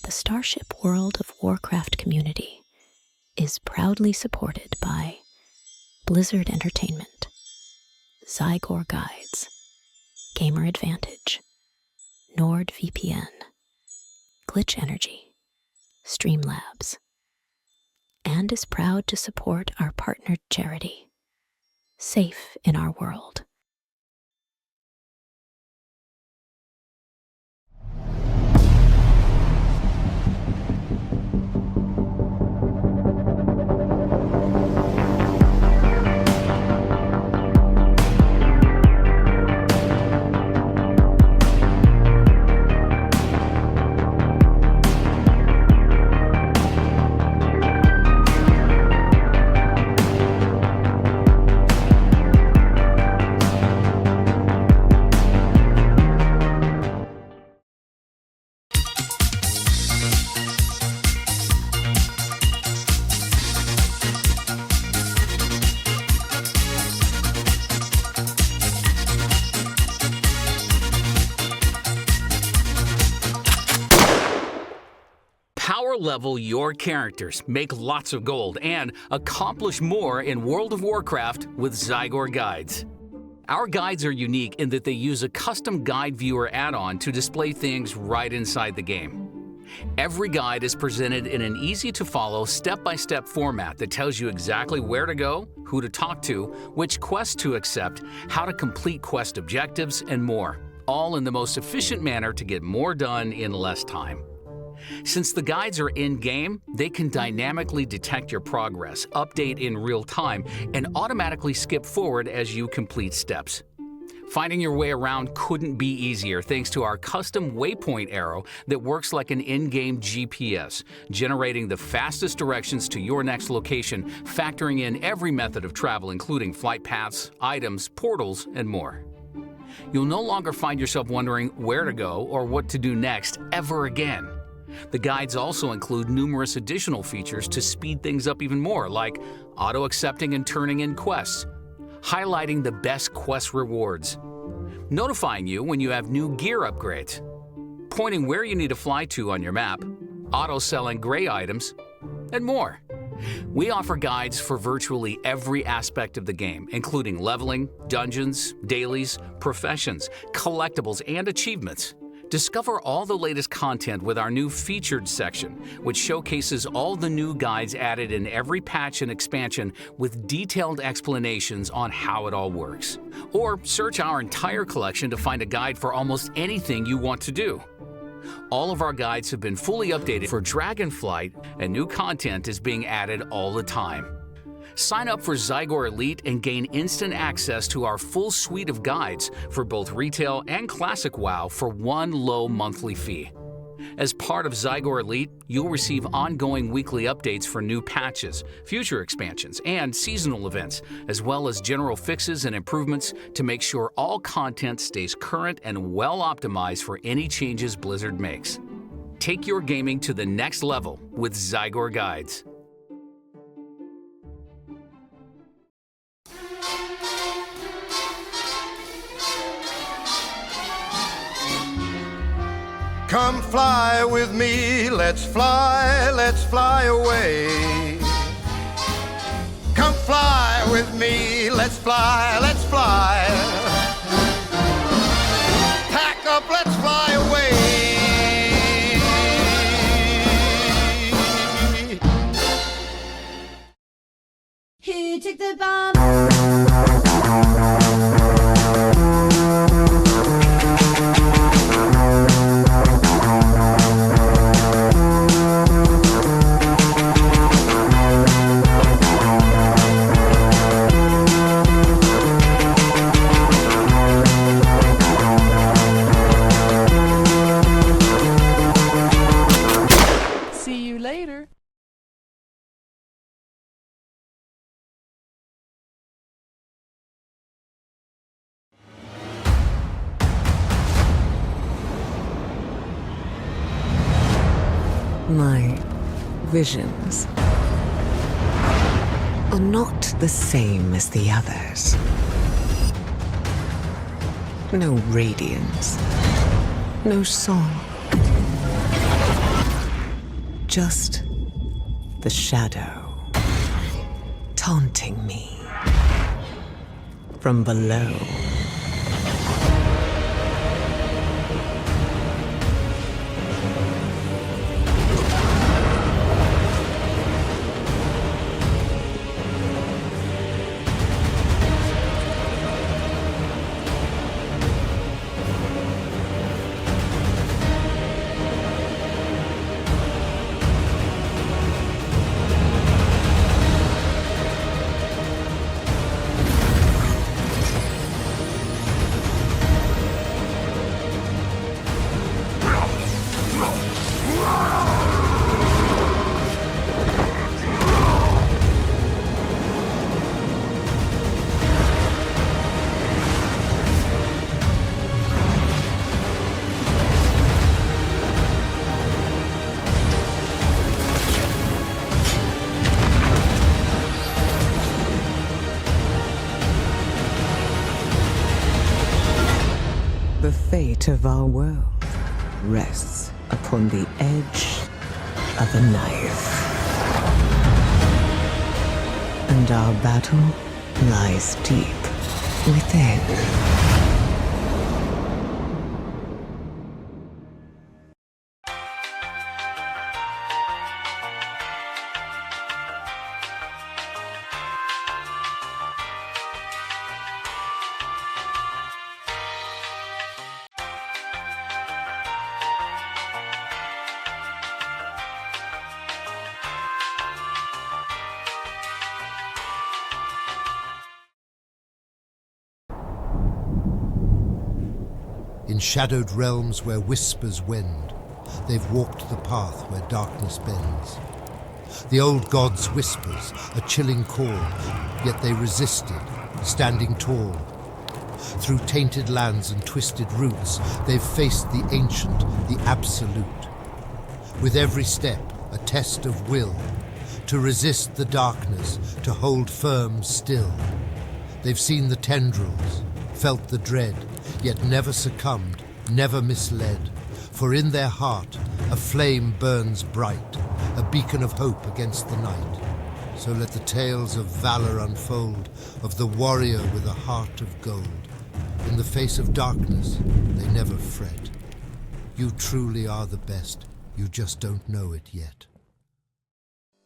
the Starship World of Warcraft community is proudly supported by Blizzard Entertainment, Zygor Guides, Gamer Advantage, NordVPN, Glitch Energy, Streamlabs, and is proud to support our partnered charity, Safe in Our World. Power level your characters, make lots of gold, and accomplish more in World of Warcraft with Zygor Guides. Our guides are unique in that they use a custom guide viewer add-on to display things right inside the game. Every guide is presented in an easy-to-follow, step-by-step format that tells you exactly where to go, who to talk to, which quests to accept, how to complete quest objectives, and more, all in the most efficient manner to get more done in less time. Since the guides are in-game, they can dynamically detect your progress, update in real time, and automatically skip forward as you complete steps. Finding your way around couldn't be easier thanks to our custom waypoint arrow that works like an in-game GPS, generating the fastest directions to your next location, factoring in every method of travel including flight paths, items, portals, and more. You'll no longer find yourself wondering where to go or what to do next ever again. The guides also include numerous additional features to speed things up even more, like auto-accepting and turning in quests, highlighting the best quest rewards, notifying you when you have new gear upgrades, pointing where you need to fly to on your map, auto-selling gray items, and more. We offer guides for virtually every aspect of the game, including leveling, dungeons, dailies, professions, collectibles, and achievements. Discover all the latest content with our new Featured section, which showcases all the new guides added in every patch and expansion with detailed explanations on how it all works. Or search our entire collection to find a guide for almost anything you want to do. All of our guides have been fully updated for Dragonflight, and new content is being added all the time. Sign up for Zygor Elite and gain instant access to our full suite of guides for both retail and classic WoW for one low monthly fee. As part of Zygor Elite, you'll receive ongoing weekly updates for new patches, future expansions, and seasonal events, as well as general fixes and improvements to make sure all content stays current and well optimized for any changes Blizzard makes. Take your gaming to the next level with Zygor Guides. Come fly with me, let's fly away. Come fly with me, let's fly, let's fly. Pack up, let's fly away. Who took the bomb? My visions are not the same as the others. No radiance, no song. just the shadow taunting me from below. The fate of our world rests upon the edge of a knife. And our battle lies deep within. In shadowed realms where whispers wend, they've walked the path where darkness bends. The old gods' whispers, a chilling call, yet they resisted, standing tall. Through tainted lands and twisted roots, they've faced the ancient, the absolute. With every step, a test of will, to resist the darkness, to hold firm still. They've seen the tendrils, felt the dread, yet never succumbed, never misled. For in their heart a flame burns bright, a beacon of hope against the night. So let the tales of valor unfold, of the warrior with a heart of gold. In the face of darkness, they never fret. You truly are the best, you just don't know it yet.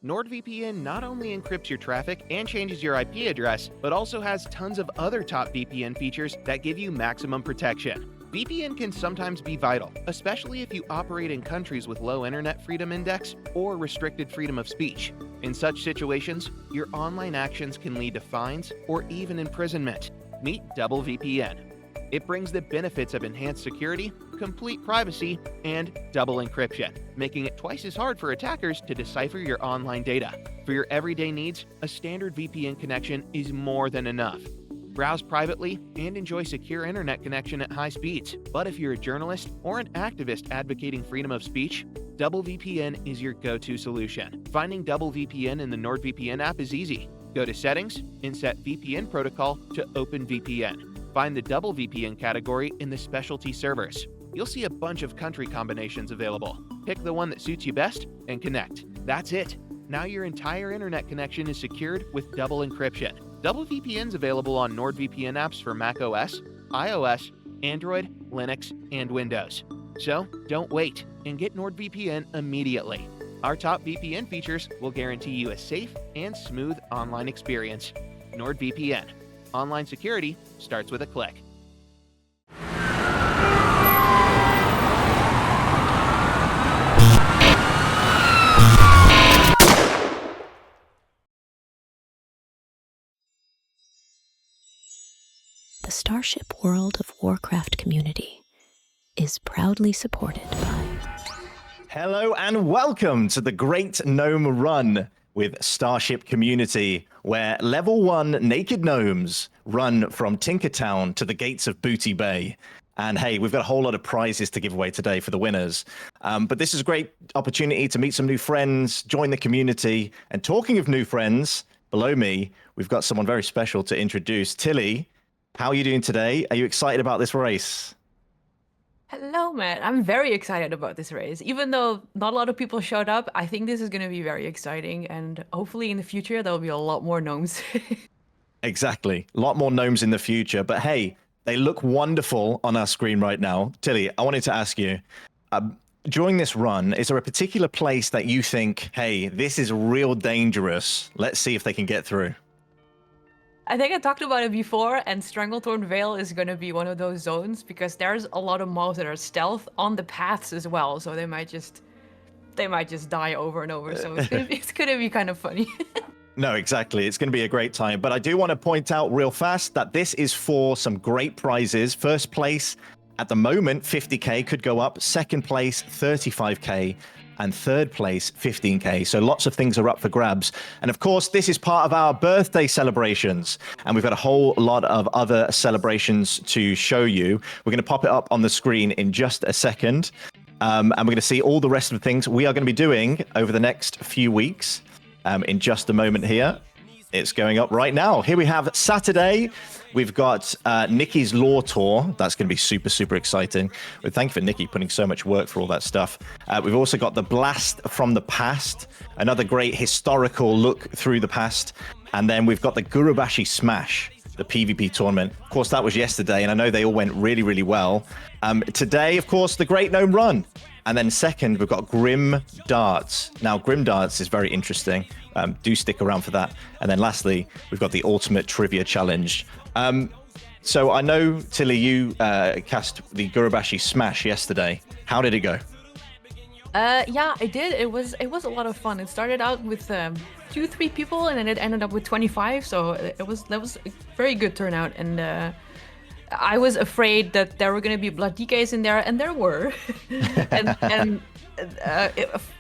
NordVPN not only encrypts your traffic and changes your IP address, but also has tons of other top VPN features that give you maximum protection. VPN can sometimes be vital, especially if you operate in countries with low internet freedom index or restricted freedom of speech. In such situations, your online actions can lead to fines or even imprisonment. Meet DoubleVPN. It brings the benefits of enhanced security, complete privacy, and double encryption, making it twice as hard for attackers to decipher your online data. For your everyday needs, a standard VPN connection is more than enough. Browse privately and enjoy secure internet connection at high speeds. But if you're a journalist or an activist advocating freedom of speech, DoubleVPN is your go-to solution. Finding DoubleVPN in the NordVPN app is easy. Go to Settings and set VPN protocol to OpenVPN. Find the DoubleVPN category in the specialty servers. You'll see a bunch of country combinations available. Pick the one that suits you best and connect. That's it. Now your entire internet connection is secured with double encryption. DoubleVPN's available on NordVPN apps for macOS, iOS, Android, Linux, and Windows. So don't wait and get NordVPN immediately. Our top VPN features will guarantee you a safe and smooth online experience. NordVPN. Online security starts with a click. The Starship World of Warcraft community is proudly supported by... Hello and welcome to the Great Gnome Run with Starship Community, where level 1 naked gnomes run from Tinkertown to the gates of Booty Bay. And hey, we've got a whole lot of prizes to give away today for the winners. But this is a great opportunity to meet some new friends, join the community. And talking of new friends, below me, we've got someone very special to introduce. Tilly, how are you doing today? Are you excited about this race? Hello, Matt. I'm very excited about this race. Even though not a lot of people showed up, I think this is going to be very exciting. And hopefully in the future, there'll be a lot more gnomes. Exactly. A lot more gnomes in the future. But hey, they look wonderful on our screen right now. Tilly, I wanted to ask you, during this run, is there a particular place that you think, hey, this is real dangerous? Let's see if they can get through. I think I talked about it before, and Stranglethorn Vale is going to be one of those zones because there's a lot of mobs that are stealth on the paths as well, so they might just die over and over. So it's gonna be kind of funny. No, exactly. It's going to be a great time. But I do want to point out real fast that this is for some great prizes. First place at the moment, 50k could go up. Second place, 35k. And third place, 15k. So lots of things are up for grabs. And of course, this is part of our birthday celebrations. And we've got a whole lot of other celebrations to show you. We're going to pop it up on the screen in just a second. And we're going to see all the rest of the things we are going to be doing over the next few weeks. In just a moment here. It's going up right now. Here we have Saturday. We've got Nikki's Law Tour. That's going to be super, super exciting. Well, thank you for Nikki putting so much work for all that stuff. We've also got the Blast from the Past, another great historical look through the past. And then we've got the Gurubashi Smash, the PvP tournament. Of course, that was yesterday, and I know they all went really, really well. Today, of course, the Great Gnome Run. And then second, we've got Grim Darts. Now, Grim Darts is very interesting. Do stick around for that. And then lastly, we've got the Ultimate Trivia Challenge. So I know, Tilly, you cast the Gurubashi Smash yesterday. How did it go? Yeah, I did. It was a lot of fun. It started out with 2-3 people, and then it ended up with 25. So that was a very good turnout. And I was afraid that there were going to be blood DKs in there, and there were. and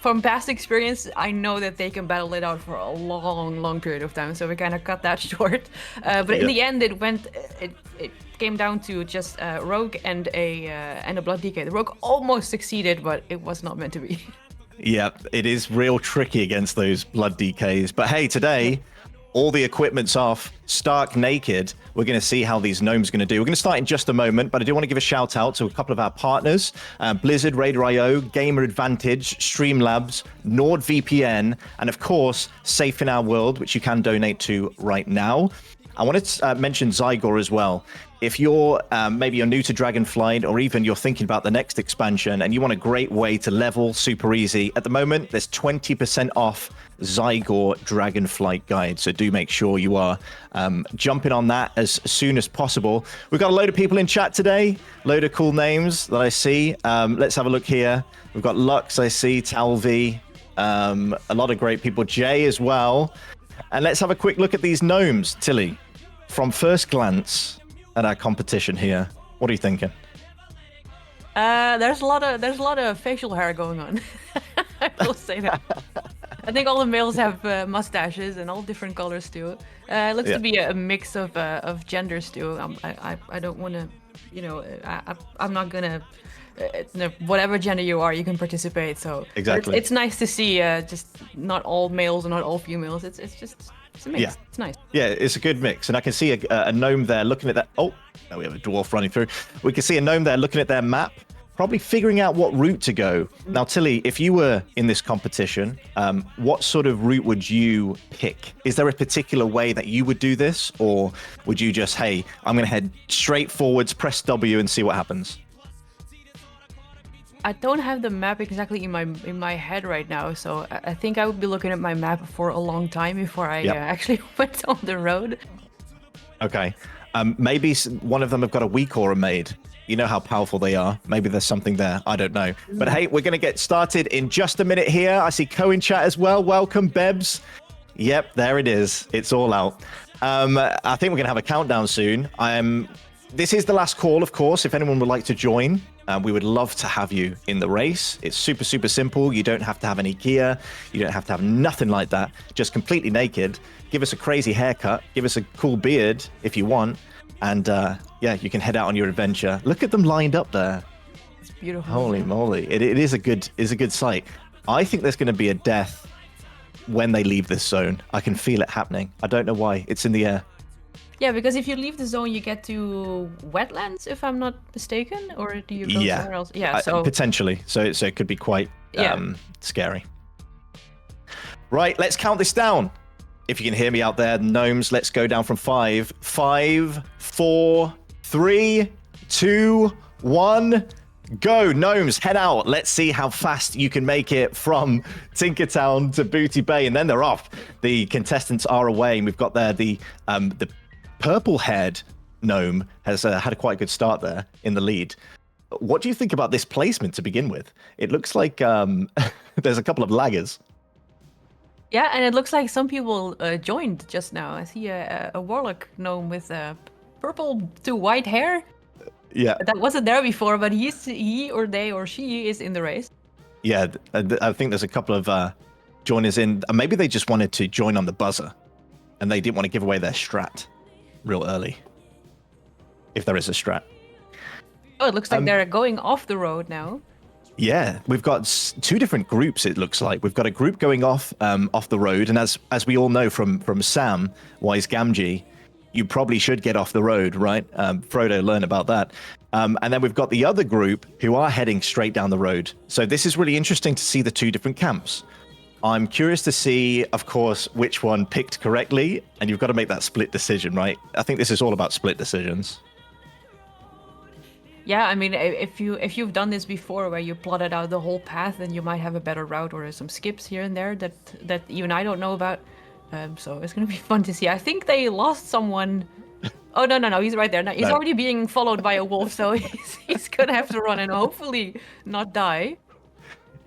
from past experience, I know that they can battle it out for a long, long period of time. So we kind of cut that short. But in the end, it came down to just Rogue and a blood DK. The Rogue almost succeeded, but it was not meant to be. Yeah, it is real tricky against those blood DKs. But hey, today, all the equipment's off, stark naked. We're going to see how these gnomes are going to do. We're going to start in just a moment, but I do want to give a shout out to a couple of our partners, Blizzard, Raider.io, Gamer Advantage, Streamlabs, NordVPN, and of course, Safe in Our World, which you can donate to right now. I wanted to mention Zygor as well. If you're maybe you're new to Dragonflight, or even you're thinking about the next expansion and you want a great way to level super easy, at the moment there's 20% off Zygor Dragonflight guide. So do make sure you are jumping on that as soon as possible. We've got a load of people in chat today, load of cool names that I see. Let's have a look here. We've got Lux, I see, Talvi, a lot of great people, Jay as well. And let's have a quick look at these gnomes, Tilly. From first glance at our competition here, what are you thinking? There's a lot of facial hair going on. I will say that. I think all the males have mustaches and all different colors too. It looks to be a mix of genders too. I don't want to, I'm not gonna. Whatever gender you are, you can participate. So exactly, it's nice to see just not all males and not all females. It's a mix. Yeah. It's nice. Yeah, it's a good mix, and I can see a gnome there looking at that. Oh, no, we have a dwarf running through. We can see a gnome there looking at their map, probably figuring out what route to go. Now, Tilly, if you were in this competition, what sort of route would you pick? Is there a particular way that you would do this, or would you just, hey, I'm going to head straight forwards, press W, and see what happens? I don't have the map exactly in my head right now, so I think I would be looking at my map for a long time before I actually went on the road. Okay. Maybe one of them have got a weak aura made. You know how powerful they are. Maybe there's something there. I don't know. But hey, we're going to get started in just a minute here. I see Co in chat as well. Welcome, Bebs. Yep, there it is. It's all out. I think we're going to have a countdown soon. This is the last call, of course, if anyone would like to join. We would love to have you in the race. It's super, super simple. You don't have to have any gear. You don't have to have nothing like that. Just completely naked. Give us a crazy haircut. Give us a cool beard if you want. And yeah, you can head out on your adventure. Look at them lined up there. It's beautiful. Holy moly. It is a good sight. I think there's going to be a death when they leave this zone. I can feel it happening. I don't know why. It's in the air. Yeah, because if you leave the zone, you get to wetlands, if I'm not mistaken, or do you go somewhere else? Yeah, so potentially. So it could be quite Yeah. scary. Right, let's count this down. If you can hear me out there, gnomes, let's go down from 5. 5, 4, 3, 2, 1. Go, gnomes, head out. Let's see how fast you can make it from Tinkertown to Booty Bay, and then they're off. The contestants are away, and we've got there the purple-haired gnome has had a quite good start there in the lead. What do you think about this placement to begin with? It looks like there's a couple of laggers. Yeah, and it looks like some people joined just now. I see a warlock gnome with purple to white hair. Yeah, That wasn't there before, but he or they or she is in the race. yeah. I think there's a couple of joiners in. Maybe they just wanted to join on the buzzer, and they didn't want to give away their strat real early, if there is a strat. Oh, it looks like they're going off the road now. Yeah, we've got 2 different groups. It looks like we've got a group going off the road, and as we all know from Sam Wise Gamgee, you probably should get off the road, right? Frodo learned about that. And then we've got the other group who are heading straight down the road. So this is really interesting to see the 2 different camps. I'm curious to see, of course, which one picked correctly, and you've got to make that split decision, right? I think this is all about split decisions. Yeah, I mean, if you've done this before, where you plotted out the whole path, then you might have a better route, or some skips here and there that even I don't know about. So it's gonna be fun to see. I think they lost someone. Oh no, he's right there. No, he's already being followed by a wolf, so he's gonna have to run and hopefully not die.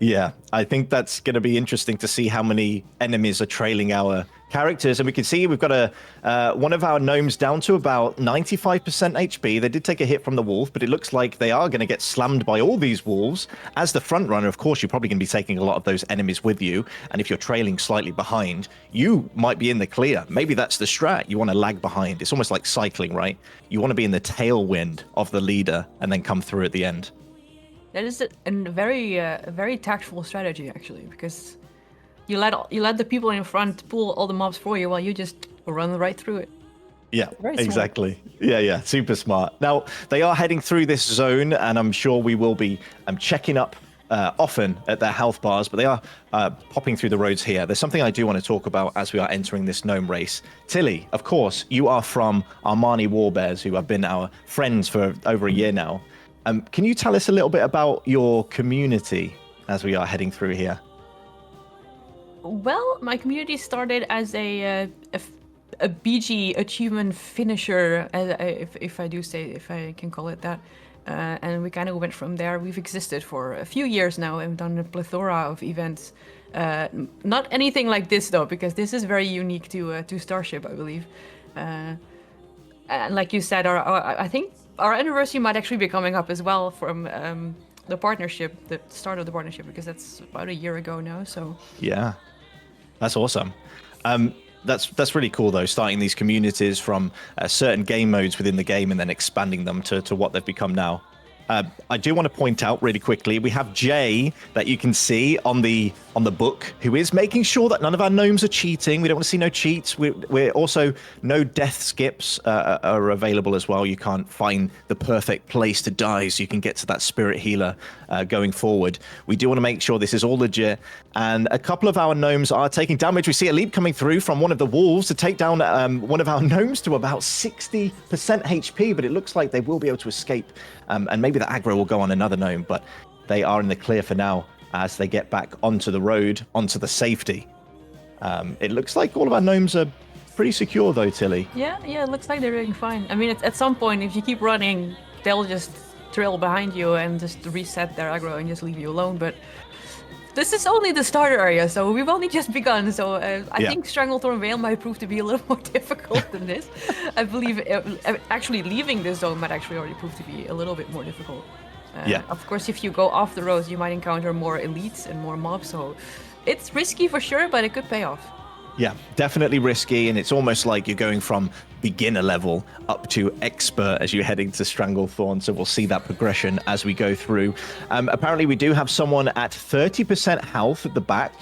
Yeah, I think that's going to be interesting to see how many enemies are trailing our characters. And we can see we've got one of our gnomes down to about 95% HP. They did take a hit from the wolf, but it looks like they are going to get slammed by all these wolves. As the front runner, of course, you're probably going to be taking a lot of those enemies with you. And if you're trailing slightly behind, you might be in the clear. Maybe that's the strat. You want to lag behind. It's almost like cycling, right? You want to be in the tailwind of the leader and then come through at the end. That is a very tactful strategy, actually, because you let the people in front pull all the mobs for you while you just run right through it. Yeah, Very smart. exactly. Yeah, super smart. Now, they are heading through this zone, and I'm sure we will be checking up often at their health bars, but they are popping through the roads here. There's something I do want to talk about as we are entering this gnome race. Tilly, of course, you are from Armani Warbears, who have been our friends for over a year now. Can you tell us a little bit about your community as we are heading through here? Well, my community started as a BG achievement finisher, if I can call it that, and we kind of went from there. We've existed for a few years now and done a plethora of events. Not anything like this though, because this is very unique to Starship, I believe. And like you said, I think our anniversary might actually be coming up as well from the partnership, the start of the partnership, because that's about a year ago now. So yeah, that's awesome. That's really cool though, starting these communities from certain game modes within the game and then expanding them to what they've become now. I do want to point out really quickly, we have Jay that you can see on the book, who is making sure that none of our gnomes are cheating. We don't want to see no cheats. We're also, no death skips are available as well. You can't find the perfect place to die so you can get to that spirit healer going forward. We do want to make sure this is all legit. And a couple of our gnomes are taking damage. We see a leap coming through from one of the wolves to take down one of our gnomes to about 60% HP, but it looks like they will be able to escape. And maybe the aggro will go on another gnome, but they are in the clear for now as they get back onto the road, onto the safety. It looks like all of our gnomes are pretty secure though, Tilly. yeah, it looks like they're doing fine. I mean, at some point, if you keep running, they'll just trail behind you and just reset their aggro and just leave you alone. But this is only the starter area, so we've only just begun. So I think Stranglethorn Vale might prove to be a little more difficult than this. I believe actually leaving this zone might actually already prove to be a little bit more difficult. Of course, if you go off the roads, you might encounter more elites and more mobs. So it's risky for sure, but it could pay off. Yeah, definitely risky, and it's almost like you're going from beginner level up to expert as you're heading to Stranglethorn, so we'll see that progression as we go through. Apparently, we do have someone at 30% health at the back.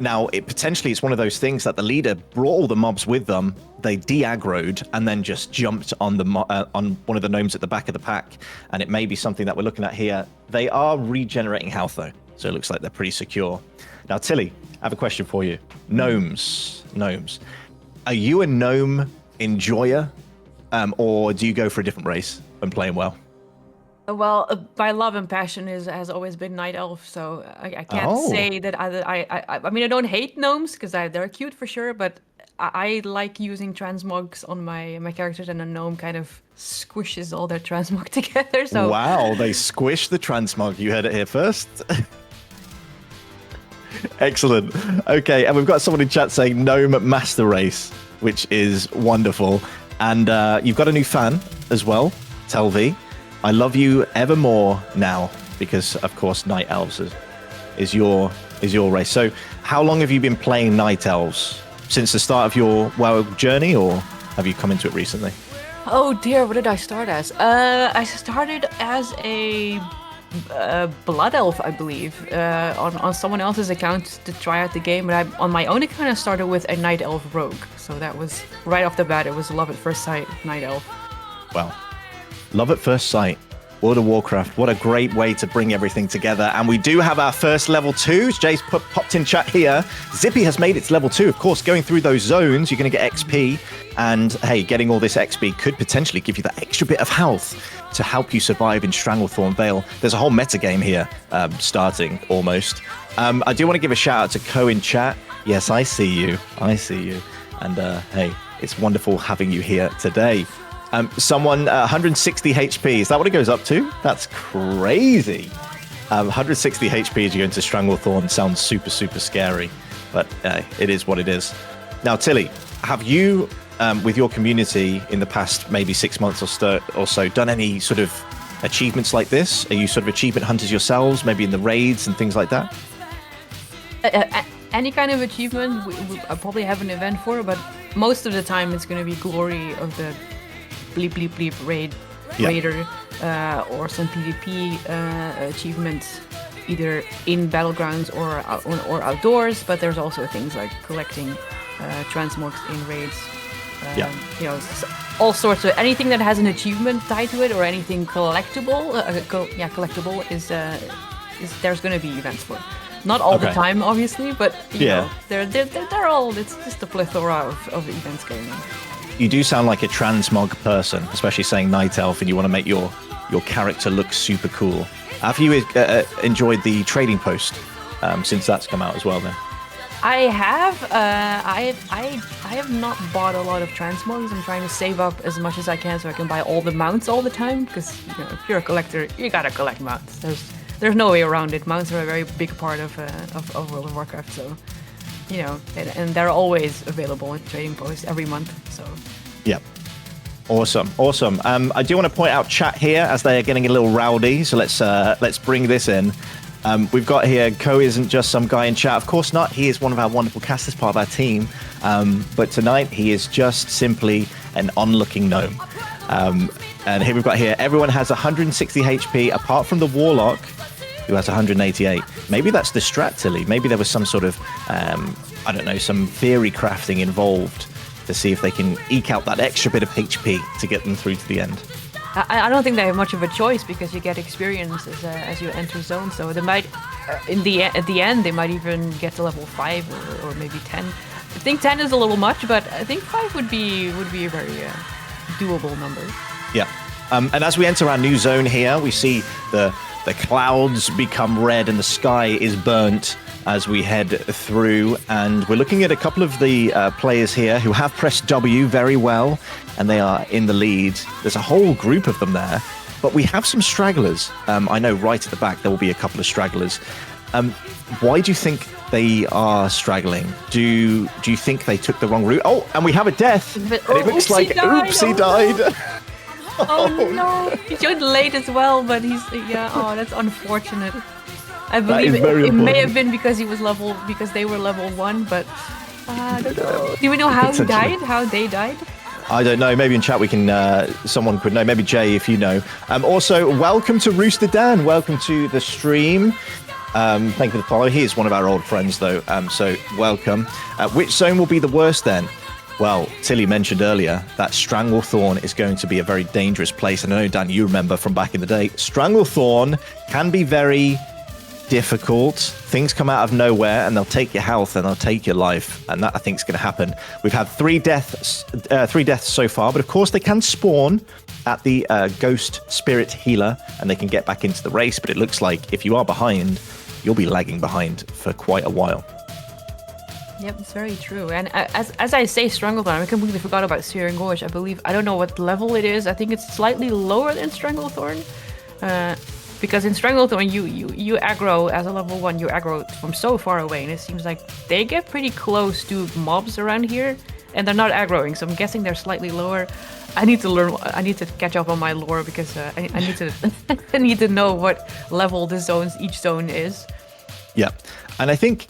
Now, potentially it's one of those things that the leader brought all the mobs with them, they de-aggroed, and then just jumped on on one of the gnomes at the back of the pack, and it may be something that we're looking at here. They are regenerating health, though, so it looks like they're pretty secure. Now, Tilly, I have a question for you. Gnomes. Are you a gnome enjoyer, or do you go for a different race when playing well? Well, my love and passion has always been night elf, so I can't say that I mean, I don't hate gnomes because they're cute for sure, but I like using transmogs on my characters, and a gnome kind of squishes all their transmog together. So wow, they squish the transmog. You heard it here first. Excellent. Okay, and we've got someone in chat saying Gnome Master Race, which is wonderful. And you've got a new fan as well, Telvi. I love you evermore now because, of course, Night Elves is your race. So how long have you been playing Night Elves? Since the start of your WoW journey, or have you come into it recently? Oh dear, what did I start as? I started as a Blood Elf, I believe, on someone else's account to try out the game, but on my own account I started with a Night Elf Rogue, so that was right off the bat. It was love at first sight, Night Elf. Wow, love at first sight. World of Warcraft, what a great way to bring everything together. And we do have our first level 2. Jay's popped in chat here. Zippy has made its level 2. Of course, going through those zones, you're going to get XP. And hey, getting all this XP could potentially give you that extra bit of health to help you survive in Stranglethorn Vale. There's a whole metagame here starting almost. I do want to give a shout out to Co in chat. Yes, I see you. And hey, it's wonderful having you here today. Someone 160 HP. Is that what it goes up to? That's crazy. 160 HP as you go into Stranglethorn sounds super, super scary, but it is what it is. Now, Tilly, have you, with your community in the past maybe 6 months or so, done any sort of achievements like this? Are you sort of achievement hunters yourselves, maybe in the raids and things like that? Any kind of achievement, I probably have an event for, but most of the time it's going to be glory of the bleep bleep bleep raider, or some PvP achievements, either in battlegrounds or outdoors. But there's also things like collecting transmogs in raids. You know, all sorts of anything that has an achievement tied to it, or anything collectible. Collectible is there's going to be events for. Not all the time, obviously, but you know, they're all. It's just a plethora of events going on. You do sound like a transmog person, especially saying Night Elf, and you want to make your character look super cool. Have you enjoyed the trading post since that's come out as well? Then I have. I have not bought a lot of transmogs. I'm trying to save up as much as I can so I can buy all the mounts all the time. Because you know, if you're a collector, you gotta collect mounts. There's no way around it. Mounts are a very big part of World of Warcraft. So. You know, and they're always available at trading posts every month. So, yeah, awesome. I do want to point out chat here as they are getting a little rowdy. So let's bring this in. We've got here. Co isn't just some guy in chat. Of course not. He is one of our wonderful casters, part of our team. But tonight he is just simply an onlooking gnome. And here we've got here. Everyone has 160 HP apart from the Warlock, who has 188. Maybe that's the strat, Tilly. Maybe there was some sort of, I don't know, some theory crafting involved to see if they can eke out that extra bit of HP to get them through to the end. I don't think they have much of a choice because you get experience as you enter zone. So they might, at the end, they might even get to level 5 or maybe 10. I think 10 is a little much, but I think 5 would be a very doable number. Yeah. And as we enter our new zone here, we see the clouds become red and the sky is burnt as we head through. And we're looking at a couple of the players here who have pressed W very well, and they are in the lead. There's a whole group of them there, but we have some stragglers. I know right at the back there will be a couple of stragglers. Why do you think they are straggling? Do you think they took the wrong route? Oh, and we have a death. And it looks like Oopsie died. No. Oh no, he joined late as well, but that's unfortunate. I believe it may have been because they were level 1, but I don't know. Do we know how he died? How they died? I don't know. Maybe in chat we can. Someone could know. Maybe Jay, if you know. Also, welcome to Rooster Dan. Welcome to the stream. Thank you for the follow. He is one of our old friends, though. So welcome. Which zone will be the worst then? Well, Tilly mentioned earlier that Stranglethorn is going to be a very dangerous place. And I know, Dan, you remember from back in the day, Stranglethorn can be very difficult. Things come out of nowhere and they'll take your health and they'll take your life. And that, I think, is going to happen. We've had three deaths so far, but of course they can spawn at the Ghost Spirit Healer and they can get back into the race. But it looks like if you are behind, you'll be lagging behind for quite a while. Yep, it's very true. And as I say Stranglethorn, I completely forgot about Searing Gorge. I don't know what level it is. I think it's slightly lower than Stranglethorn. Because in Stranglethorn, you aggro as a level 1, you aggro from so far away, and it seems like they get pretty close to mobs around here, and they're not aggroing, so I'm guessing they're slightly lower. I need to catch up on my lore because I need to I need to know what level each zone is. Yeah, and I think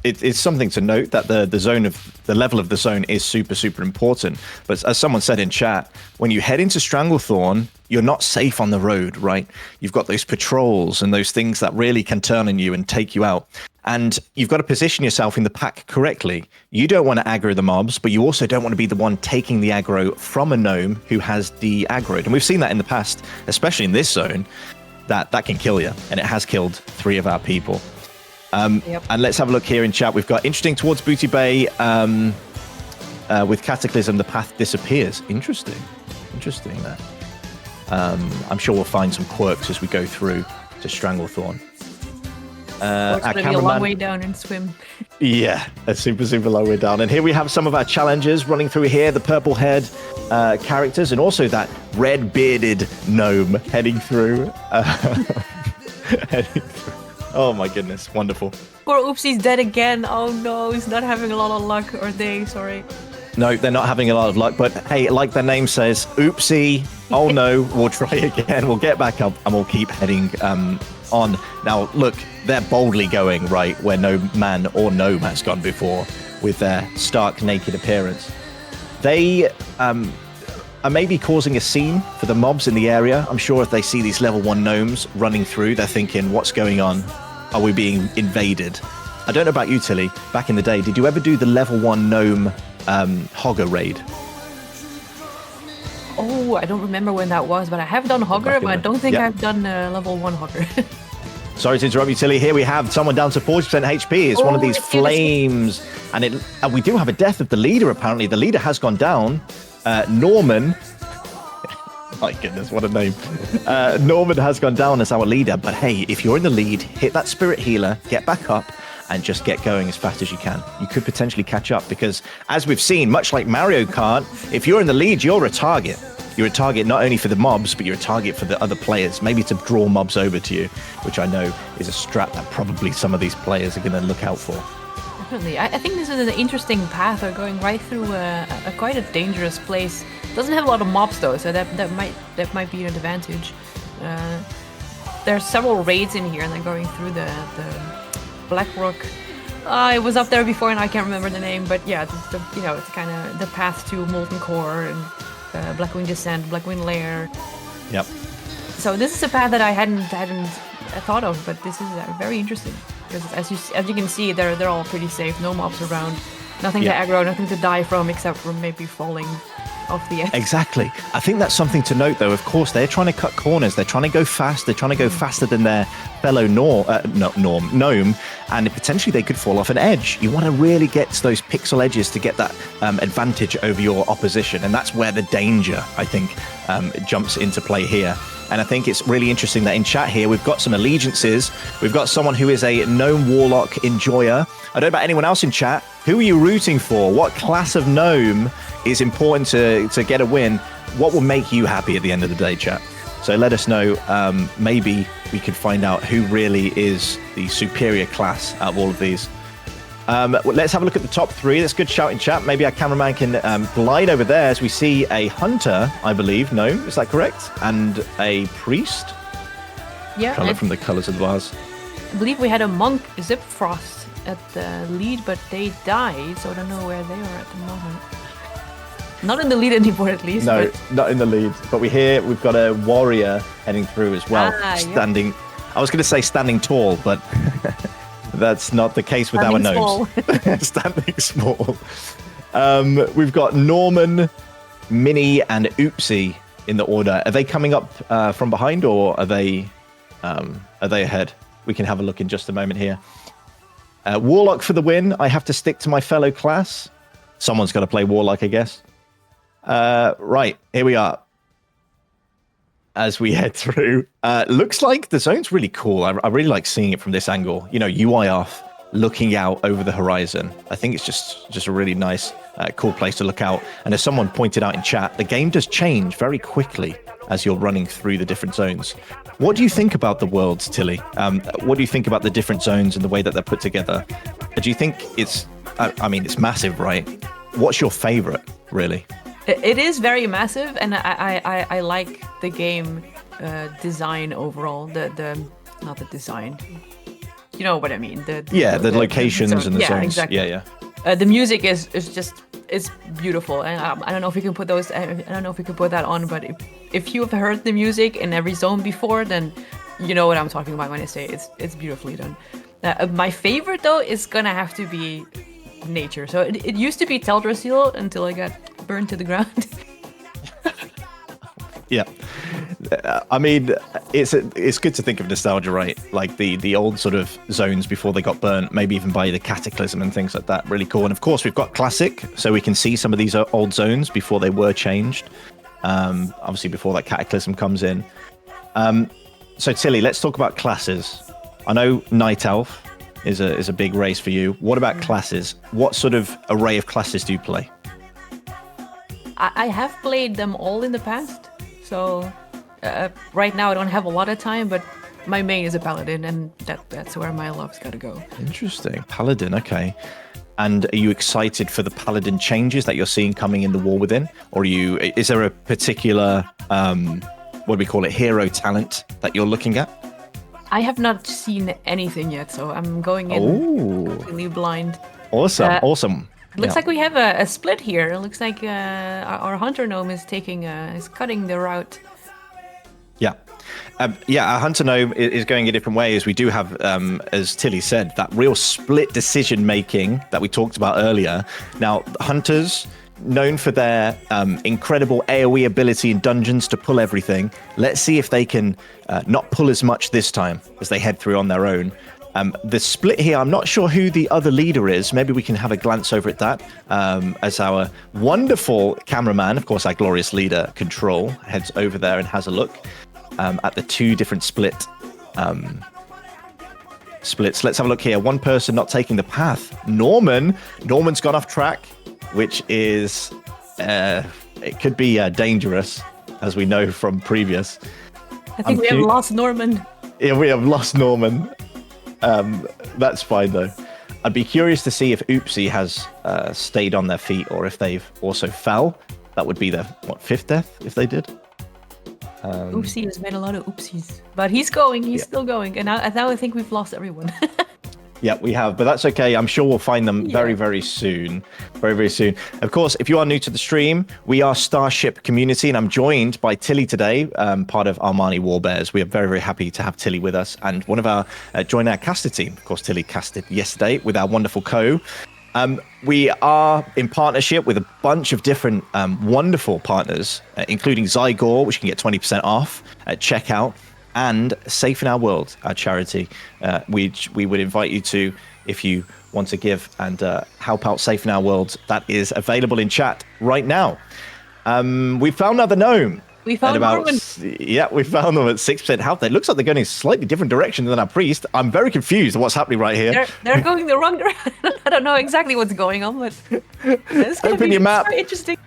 it's something to note that the level of the zone is super important. But as someone said in chat, when you head into Stranglethorn, you're not safe on the road, right? You've got those patrols and those things that really can turn on you and take you out. And you've got to position yourself in the pack correctly. You don't want to aggro the mobs, but you also don't want to be the one taking the aggro from a gnome who has de-aggroed. And we've seen that in the past, especially in this zone, that can kill you. And it has killed 3 of our people. Yep. And let's have a look here in chat. We've got interesting towards Booty Bay. With Cataclysm, the path disappears. Interesting there. I'm sure we'll find some quirks as we go through to Stranglethorn. It's going to be a long way down and swim. Yeah, a super long way down. And here we have some of our challengers running through here, the purple-haired characters, and also that red-bearded gnome heading through. Oh my goodness, wonderful. Poor Oopsie's dead again. Oh no, he's not having a lot of luck. Or they, sorry. No, they're not having a lot of luck, but hey, like their name says, oopsie, oh no, we'll try again, we'll get back up, and we'll keep heading on. Now, look, they're boldly going, right, where no man or gnome has gone before, with their stark naked appearance. They are maybe causing a scene for the mobs in the area. I'm sure if they see these level 1 gnomes running through, they're thinking, what's going on? Are we being invaded? I don't know about you, Tilly. Back in the day, did you ever do the level 1 gnome Hogger raid? Oh, I don't remember when that was, but I have done Hogger, but I don't think I've done level 1 Hogger. Sorry to interrupt you, Tilly. Here we have someone down to 40% HP. It's one of these flames. And we do have a death of the leader, apparently. The leader has gone down. Norman. My goodness, what a name. Norman has gone down as our leader. But hey, if you're in the lead, hit that spirit healer, get back up, and just get going as fast as you can. You could potentially catch up because, as we've seen, much like Mario Kart, if you're in the lead, you're a target. You're a target not only for the mobs, but you're a target for the other players, maybe to draw mobs over to you, which I know is a strat that probably some of these players are going to look out for. Definitely. I think this is an interesting path. They're going right through quite a dangerous place. Doesn't have a lot of mobs though, so that might be an advantage. There's several raids in here, and they're going through the Blackrock. It was up there before, and I can't remember the name, but yeah, it's kind of the path to Molten Core and Blackwing Descent, Blackwing Lair. Yep. So this is a path that I hadn't thought of, but this is very interesting because as you can see, they're all pretty safe. No mobs around, nothing to aggro, nothing to die from except for maybe falling off the edge. Exactly. I think that's something to note, though. Of course, they're trying to cut corners. They're trying to go fast. They're trying to go faster than their fellow gnome, and potentially they could fall off an edge. You want to really get to those pixel edges to get that advantage over your opposition, and that's where the danger, I think, jumps into play here. And I think it's really interesting that in chat here, we've got some allegiances. We've got someone who is a gnome warlock enjoyer. I don't know about anyone else in chat. Who are you rooting for? What class of gnome is important to get a win? What will make you happy at the end of the day, chat? So let us know. Maybe we could find out who really is the superior class out of all of these. Let's have a look at the top 3. That's good shout in chat. Maybe our cameraman can glide over there as we see a hunter, I believe. No, is that correct? And a priest? Yeah. Trying to look from the colours of the bars. I believe we had a monk, Zipfrost, at the lead, but they died, so I don't know where they are at the moment. Not in the lead anymore, at least. No, but... not in the lead. But we've got a warrior heading through as well, standing. Yep. I was going to say standing tall, but that's not the case with standing our gnomes. Small. Standing small. We've got Norman, Minnie, and Oopsie in the order. Are they coming up from behind, or are they ahead? We can have a look in just a moment here. Warlock for the win. I have to stick to my fellow class. Someone's got to play Warlock, I guess. Right, here we are. As we head through, looks like the zone's really cool. I really like seeing it from this angle. You know, UI off, looking out over the horizon. I think it's just a really nice, cool place to look out. And as someone pointed out in chat, the game does change very quickly as you're running through the different zones. What do you think about the worlds, Tilly? What do you think about the different zones and the way that they're put together? Do you think it's, I mean, it's massive, right? What's your favorite, really? It is very massive, and I like the game design overall. Not the design. You know what I mean? The locations and the zones. Exactly. Yeah. The music is just it's beautiful, and I don't know if we can put those. I don't know if we can put that on, but if you have heard the music in every zone before, then you know what I'm talking about when I say it's beautifully done. My favorite though is gonna have to be nature. So it used to be Teldrassil until I got burned to the ground. Yeah. I mean, it's good to think of nostalgia, right? Like the old sort of zones before they got burnt, maybe even by the Cataclysm and things like that. Really cool. And of course, we've got Classic, so we can see some of these old zones before they were changed. Obviously, before that Cataclysm comes in. So Tilly, let's talk about classes. I know Night Elf is a big race for you. What about classes? What sort of array of classes do you play? I have played them all in the past. So right now I don't have a lot of time, but my main is a paladin, and that's where my love's got to go. Interesting. Paladin, okay. And are you excited for the paladin changes that you're seeing coming in the War Within? Or is there a particular, what do we call it, hero talent that you're looking at? I have not seen anything yet, so I'm going in completely blind. Awesome. Looks like we have a split here. It looks like our hunter gnome is cutting the route. Yeah. Our hunter gnome is going a different way, as we do have, as Tilly said, that real split decision making that we talked about earlier. Now, hunters, known for their incredible AoE ability in dungeons to pull everything. Let's see if they can not pull as much this time as they head through on their own. The split here, I'm not sure who the other leader is. Maybe we can have a glance over at that as our wonderful cameraman, of course, our glorious leader, Control, heads over there and has a look at the two different splits. Let's have a look here. One person not taking the path. Norman's gone off track, which is, it could be dangerous, as we know from previous. I think we have lost Norman. Yeah, we have lost Norman. That's fine though. I'd be curious to see if Oopsie has stayed on their feet or if they've also fell. That would be their fifth death if they did. Oopsie has made a lot of oopsies, but he's still going, and now I think we've lost everyone. Yeah, we have, but that's okay. I'm sure we'll find them very, very soon. Very, very soon. Of course, if you are new to the stream, we are Starship Community, and I'm joined by Tilly today, part of Armani Warbears. We are very, very happy to have Tilly with us, and one of our join our caster team. Of course, Tilly casted yesterday with our wonderful co. We are in partnership with a bunch of different wonderful partners, including Zygor, which can get 20% off at checkout, and Safe in Our World, our charity, which we would invite you to if you want to give and help out Safe in Our World. That is available in chat right now. We found another gnome. We found Norman. Yeah, we found them at 6% health. It looks like they're going in a slightly different direction than our priest. I'm very confused at what's happening right here. They're going the wrong direction. I don't know exactly what's going on, but it's going to be very interesting.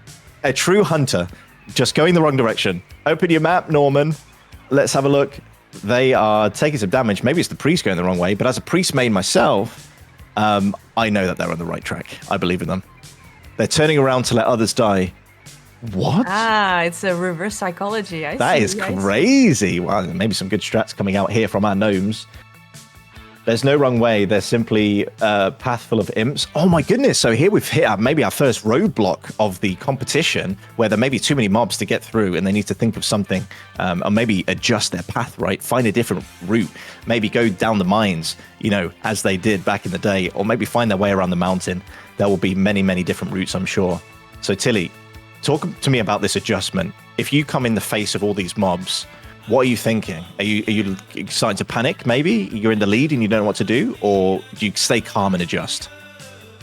A true hunter, just going the wrong direction. Open your map, Norman. Let's have a look. They are taking some damage. Maybe it's the priest going the wrong way, but as a priest main myself, I know that they're on the right track. I believe in them. They're turning around to let others die. What? It's a reverse psychology. That is crazy. Wow, maybe some good strats coming out here from our gnomes. There's no wrong way. There's simply a path full of imps. Oh my goodness. So here we've hit maybe our first roadblock of the competition, where there may be too many mobs to get through and they need to think of something, or maybe adjust their path, right? Find a different route. Maybe go down the mines, you know, as they did back in the day, or maybe find their way around the mountain. There will be many, many different routes, I'm sure. So Tilly, talk to me about this adjustment. If you come in the face of all these mobs, what are you thinking? Are you starting to panic, maybe? You're in the lead and you don't know what to do? Or do you stay calm and adjust?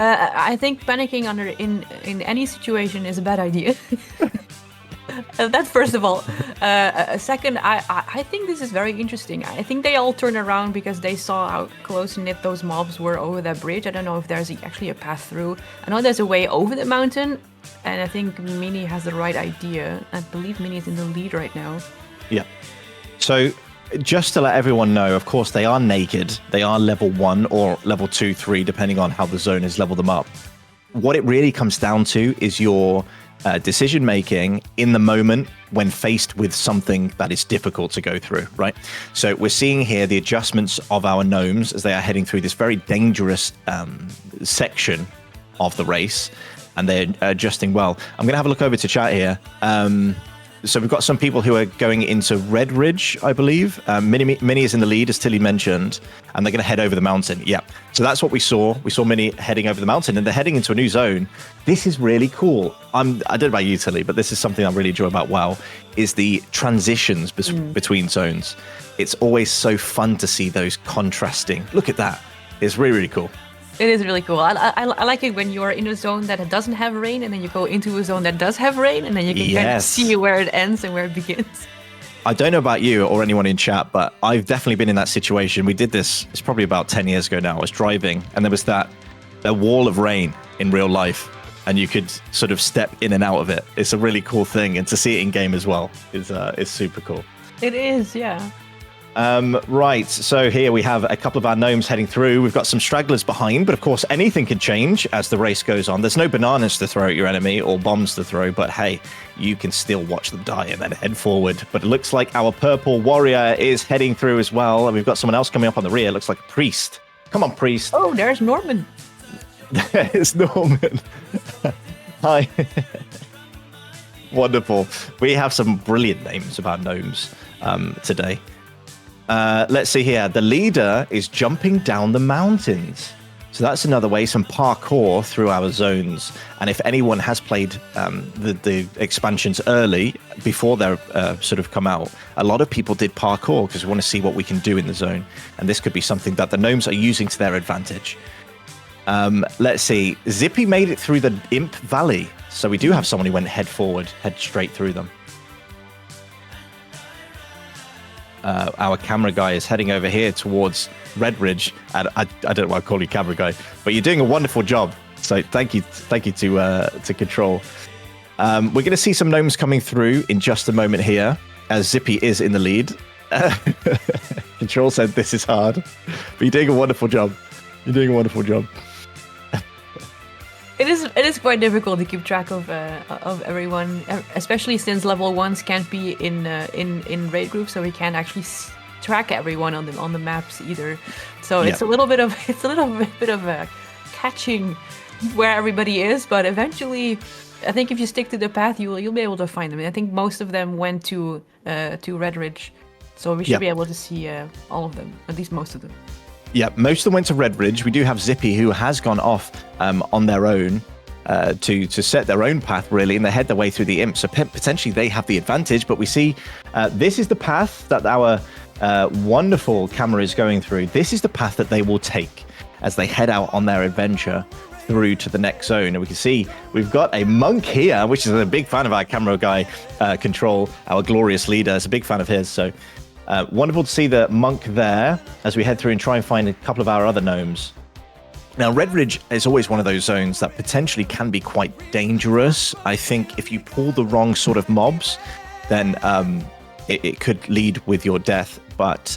I think panicking in any situation is a bad idea. That's first of all. Second, I think this is very interesting. I think they all turned around because they saw how close-knit those mobs were over that bridge. I don't know if there's actually a path through. I know there's a way over the mountain, and I think Minnie has the right idea. I believe Minnie is in the lead right now. Yeah. So just to let everyone know, of course, they are naked. They are level 1 or level 2, 3, depending on how the zone has leveled them up. What it really comes down to is your decision making in the moment when faced with something that is difficult to go through, right? So we're seeing here the adjustments of our gnomes as they are heading through this very dangerous section of the race, and they're adjusting well. I'm going to have a look over to chat here. So we've got some people who are going into Red Ridge, I believe. Minnie is in the lead, as Tilly mentioned, and they're going to head over the mountain. Yeah. So that's what we saw. We saw Minnie heading over the mountain, and they're heading into a new zone. This is really cool. I don't know about you, Tilly, but this is something I really enjoy about WoW, is the transitions between zones. It's always so fun to see those contrasting. Look at that. It's really, really cool. It is really cool. I like it when you're in a zone that doesn't have rain, and then you go into a zone that does have rain, and then you can kind of see where it ends and where it begins. I don't know about you or anyone in chat, but I've definitely been in that situation. We did this, it's probably about 10 years ago now. I was driving, and there was that wall of rain in real life, and you could sort of step in and out of it. It's a really cool thing, and to see it in game as well is super cool. It is, yeah. Right, so here we have a couple of our gnomes heading through. We've got some stragglers behind, but of course anything can change as the race goes on. There's no bananas to throw at your enemy or bombs to throw, but hey, you can still watch them die and then head forward. But it looks like our purple warrior is heading through as well, and we've got someone else coming up on the rear. It looks like a priest. Come on, priest. Oh, there's Norman. There's Norman. Hi. Wonderful. We have some brilliant names of our gnomes today. Let's see here. The leader is jumping down the mountains. So that's another way, some parkour through our zones. And if anyone has played the expansions early, before they're sort of come out, a lot of people did parkour because we want to see what we can do in the zone. And this could be something that the gnomes are using to their advantage. Let's see. Zippy made it through the Imp Valley. So we do have someone who went head straight through them. Our camera guy is heading over here towards Red Ridge, and I don't know why I call you camera guy, but you're doing a wonderful job. So thank you to Control. We're going to see some gnomes coming through in just a moment here, as Zippy is in the lead. Control said this is hard, but you're doing a wonderful job. You're doing a wonderful job. It is quite difficult to keep track of everyone, especially since level 1s can't be in raid groups, so we can't actually track everyone on the maps either. So it's a little bit of a catching where everybody is, but eventually, I think if you stick to the path, you'll be able to find them. And I think most of them went to Red Ridge, so we should be able to see all of them, at least most of them. Yeah, most of them went to Red Ridge. We do have Zippy, who has gone off on their own to set their own path, really, and they head their way through the imps. So potentially they have the advantage, but we see this is the path that our wonderful camera is going through. This is the path that they will take as they head out on their adventure through to the next zone. And we can see we've got a monk here, which is a big fan of our camera guy, Control, our glorious leader. Is a big fan of his, so... wonderful to see the monk there as we head through and try and find a couple of our other gnomes. Now, Red Ridge is always one of those zones that potentially can be quite dangerous. I think if you pull the wrong sort of mobs, then it could lead with your death, but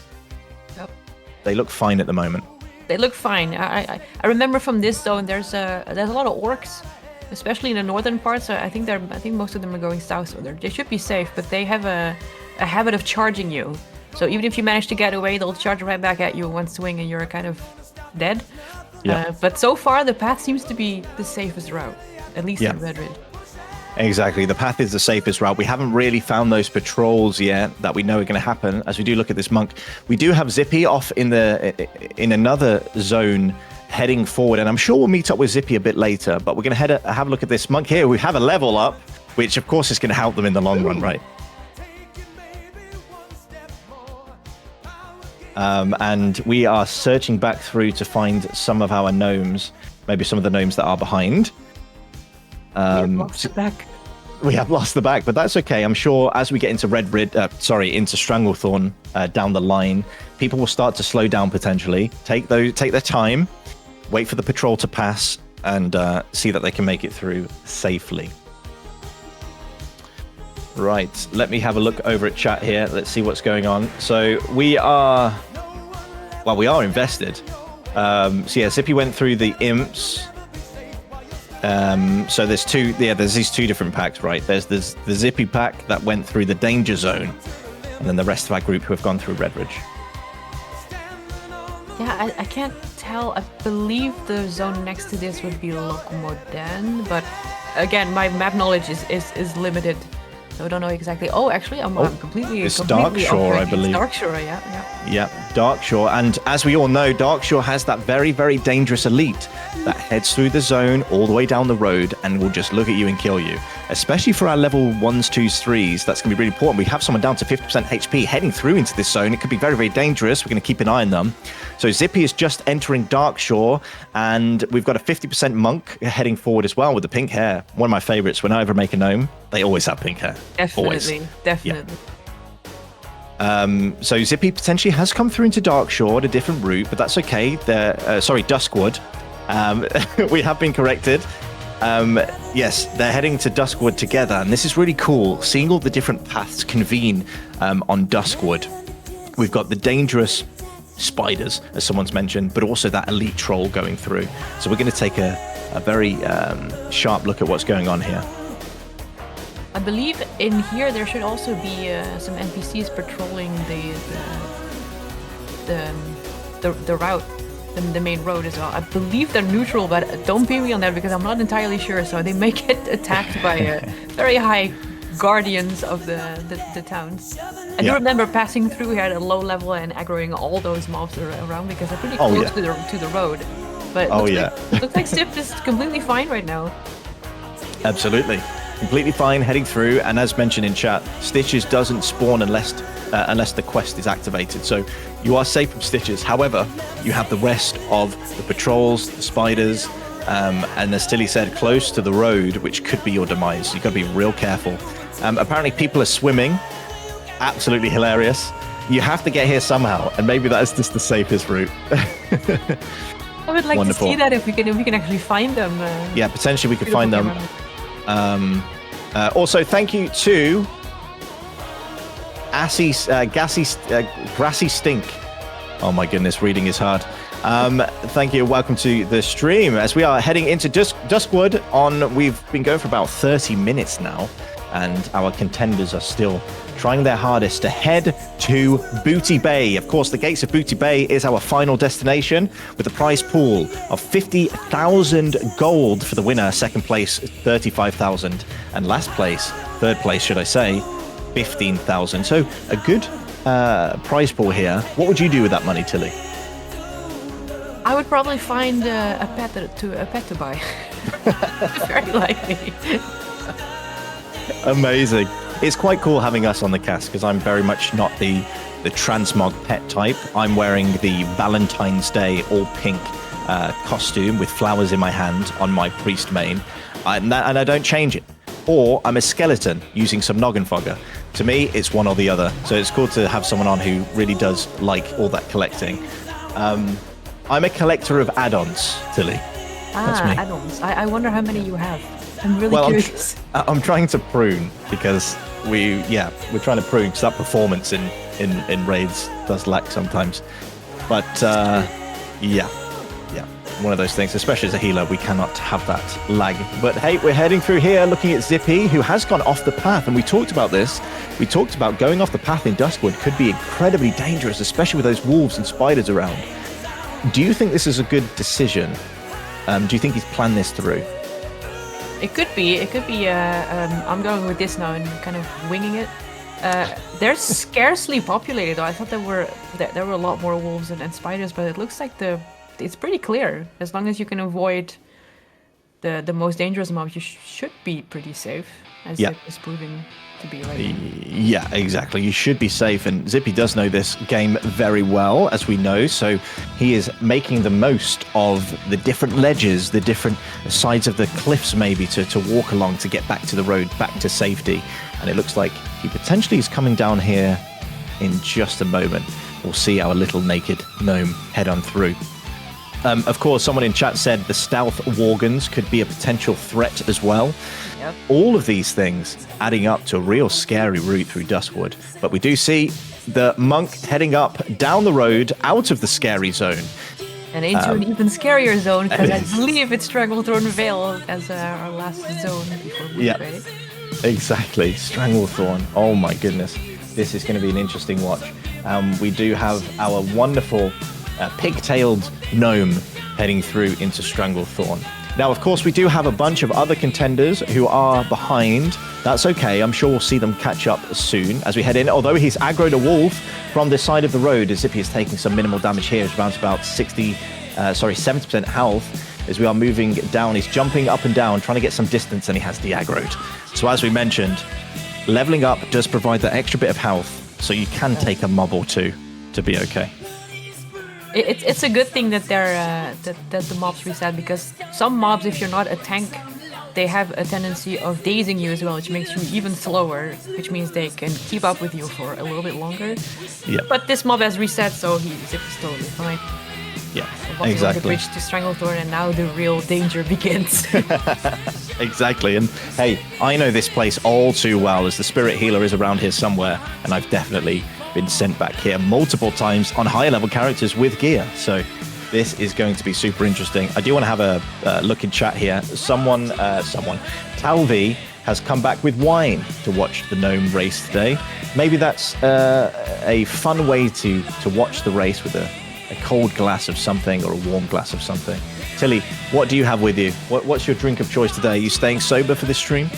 they look fine at the moment. They look fine. I remember from this zone, there's a lot of orcs, especially in the northern parts. So I think most of them are going south, so they should be safe, but they have a habit of charging you. So even if you manage to get away, they'll charge right back at you one swing and you're kind of dead. Yeah. But so far, the path seems to be the safest route, at least in Red Ridge. Exactly. The path is the safest route. We haven't really found those patrols yet that we know are going to happen. As we do look at this monk, we do have Zippy off in another zone heading forward, and I'm sure we'll meet up with Zippy a bit later. But we're going to have a look at this monk here. We have a level up, which of course is going to help them in the long run, right? And we are searching back through to find some of our gnomes, maybe some of the gnomes that are behind. We have lost the back. We have lost the back, but that's okay. I'm sure as we get into into Stranglethorn down the line, people will start to slow down potentially. Take their time, wait for the patrol to pass, and see that they can make it through safely. Right, let me have a look over at chat here. Let's see what's going on. So we are invested. So yeah, Zippy went through the imps. So there's these two different packs, right? There's the Zippy pack that went through the danger zone, and then the rest of our group who have gone through Red Ridge. Yeah, I can't tell. I believe the zone next to this would be Lokmoden, but again, my map knowledge is limited. So I don't know exactly. Oh, actually, I'm completely. It's Darkshore, I believe. Darkshore, yeah. Yeah, Darkshore. And as we all know, Darkshore has that very, very dangerous elite that heads through the zone all the way down the road and will just look at you and kill you. Especially for our level 1s, 2s, 3s, that's going to be really important. We have someone down to 50% HP heading through into this zone. It could be very, very dangerous. We're going to keep an eye on them. So Zippy is just entering Darkshore, and we've got a 50% monk heading forward as well with the pink hair. One of my favorites. When I ever make a gnome, they always have pink hair. Definitely, always. Definitely. Yeah. So Zippy potentially has come through into Darkshore at a different route, but that's okay. Duskwood. We have been corrected. Yes, they're heading to Duskwood together, and this is really cool. Seeing all the different paths convene on Duskwood. We've got the dangerous spiders, as someone's mentioned, but also that elite troll going through. So we're going to take a very sharp look at what's going on here. I believe in here there should also be some NPCs patrolling the route, the main road as well. I believe they're neutral, but don't pin me on that because I'm not entirely sure. So they may get attacked by very high guardians of the towns. I do remember passing through here at a low level and aggroing all those mobs around because they're pretty close to the road. But it looks like Stip is completely fine right now. Absolutely. Completely fine heading through, and as mentioned in chat, Stitches doesn't spawn unless the quest is activated, so you are safe from Stitches. However, you have the rest of the patrols, the spiders, and as Tilly said, close to the road, which could be your demise. You've got to be real careful. Apparently people are swimming. Absolutely hilarious. You have to get here somehow, and maybe that is just the safest route. I would like to see that if we can actually find them. Yeah, potentially we could find them. Also, thank you to Grassy Stink. Oh my goodness, reading is hard. Thank you. Welcome to the stream as we are heading into Duskwood. We've been going for about 30 minutes now, and our contenders are still trying their hardest to head to Booty Bay. Of course, the gates of Booty Bay is our final destination with a prize pool of 50,000 gold for the winner. Second place, 35,000. And last place, third place, should I say, 15,000. So a good prize pool here. What would you do with that money, Tilly? I would probably find a pet to buy. Very likely. Amazing. It's quite cool having us on the cast because I'm very much not the transmog pet type. I'm wearing the Valentine's Day all pink costume with flowers in my hand on my priest main, and I don't change it. Or I'm a skeleton using some noggin fogger. To me, it's one or the other. So it's cool to have someone on who really does like all that collecting. I'm a collector of add-ons, Tilly. That's me. Add-ons. I wonder how many you have. I'm really curious. I'm trying to prune because we're trying to prune because that performance in raids does lack sometimes. But yeah. one of those things, especially as a healer, we cannot have that lag. But hey, we're heading through here, looking at Zippy, who has gone off the path, and we talked about this. We talked about going off the path in Duskwood could be incredibly dangerous, especially with those wolves and spiders around. Do you think this is a good decision? Do you think he's planned this through? It could be. It could be. I'm going with this now and kind of winging it. They're scarcely populated, though. I thought there were a lot more wolves and spiders, but it looks like it's pretty clear. As long as you can avoid the most dangerous mobs, you should be pretty safe, as Zip is proving to be right now. Yeah, exactly. You should be safe, and Zippy does know this game very well, as we know, so he is making the most of the different ledges, the different sides of the cliffs maybe to walk along to get back to the road, back to safety. And it looks like he potentially is coming down here in just a moment. We'll see our little naked gnome head on through. Of course, someone in chat said the stealth Worgens could be a potential threat as well. Yep. All of these things adding up to a real scary route through Duskwood. But we do see the monk heading up down the road out of the scary zone. And into an even scarier zone, because I believe it's Stranglethorn Vale as our last zone before we play. Exactly. Stranglethorn. Oh my goodness. This is going to be an interesting watch. We do have our wonderful pig-tailed gnome heading through into Stranglethorn. Now, of course, we do have a bunch of other contenders who are behind. That's okay. I'm sure we'll see them catch up soon as we head in. Although he's aggroed a wolf from this side of the road, as if he's taking some minimal damage here. It's around about 70% health as we are moving down. He's jumping up and down, trying to get some distance, and he has de-aggroed. So as we mentioned, leveling up does provide that extra bit of health, so you can take a mob or two to be okay. It's a good thing that that the mobs reset, because some mobs, if you're not a tank, they have a tendency of dazing you as well, which makes you even slower, which means they can keep up with you for a little bit longer. Yeah. But this mob has reset, so he's totally fine. Yeah, walking exactly. On the bridge to Stranglethorn, and now the real danger begins. Exactly, and hey, I know this place all too well, as the spirit healer is around here somewhere, and I've definitely been sent back here multiple times on higher level characters with gear, so this is going to be super interesting. I do want to have a look in chat here. Someone, Talvi has come back with wine to watch the gnome race today. Maybe that's a fun way to watch the race with a cold glass of something or a warm glass of something. Tilly, what do you have with you? What's your drink of choice today? Are you staying sober for this stream?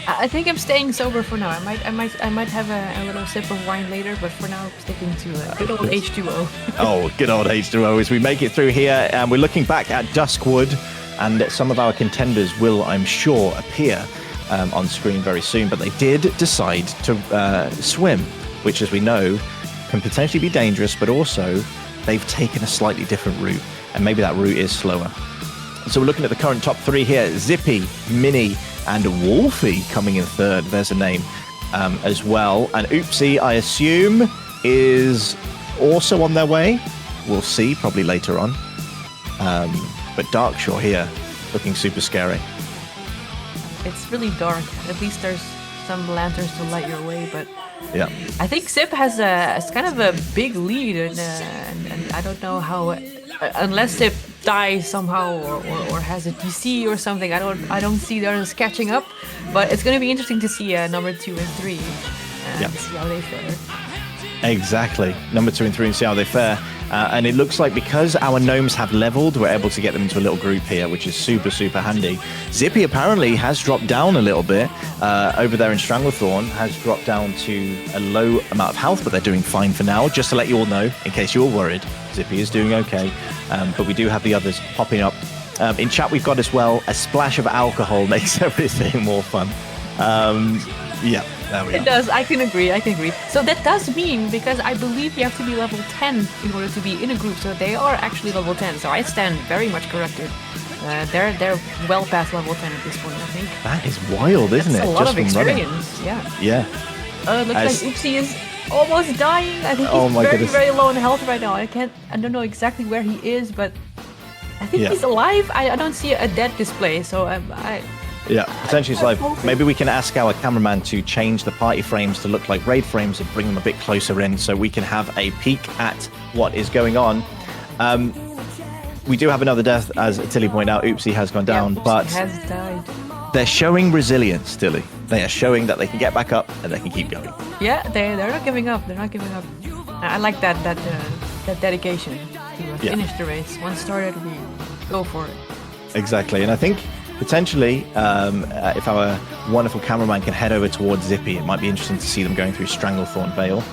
I think I'm staying sober for now. I might have a little sip of wine later, but for now I'm sticking to good old H2O. Oh, good old H2O as we make it through here, and we're looking back at Duskwood, and some of our contenders will, I'm sure, appear on screen very soon, but they did decide to swim, which, as we know, can potentially be dangerous, but also they've taken a slightly different route, and maybe that route is slower. So we're looking at the current top three here: Zippy, Minnie, and Wolfie coming in third. There's a name as well. And Oopsie, I assume, is also on their way. We'll see, probably later on. But Darkshore here, looking super scary. It's really dark. At least there's some lanterns to light your way, but yeah, I think Zip has kind of a big lead, and I don't know how, unless Zip dies somehow or has a DC or something. I don't see theirs catching up, but it's going to be interesting to see number 2 and 3 and see how they fare. Exactly, number 2 and 3 and see how they fare. And it looks like because our gnomes have leveled, we're able to get them into a little group here, which is super, super handy. Zippy apparently has dropped down a little bit over there in Stranglethorn, has dropped down to a low amount of health, but they're doing fine for now. Just to let you all know, in case you were worried, Zippy is doing okay. But we do have the others popping up. In chat, we've got as well, a splash of alcohol makes everything more fun. Yeah, there we are. It does. I can agree. So that does mean, because I believe you have to be level 10 in order to be in a group. So they are actually level 10. So I stand very much corrected. They're well past level 10 at this point, I think. That is wild, isn't it? That's a lot of experience. Yeah. Yeah. Looks like Oopsie is almost dying. I think he's very low in health right now. I don't know exactly where he is, but I think he's alive. I don't see a dead display, so yeah, potentially it's live. Maybe we can ask our cameraman to change the party frames to look like raid frames and bring them a bit closer in so we can have a peek at what is going on. we do have another death, as Tilly pointed out. Oopsie has gone down, Oopsie but has died. they're showing resilience, Tilly. They are showing that they can get back up and they can keep going. Yeah, they're not giving up. They're not giving up. I like that dedication to finish the race. Once started, we go for it. Exactly, and I think potentially, if our wonderful cameraman can head over towards Zippy, it might be interesting to see them going through Stranglethorn Vale,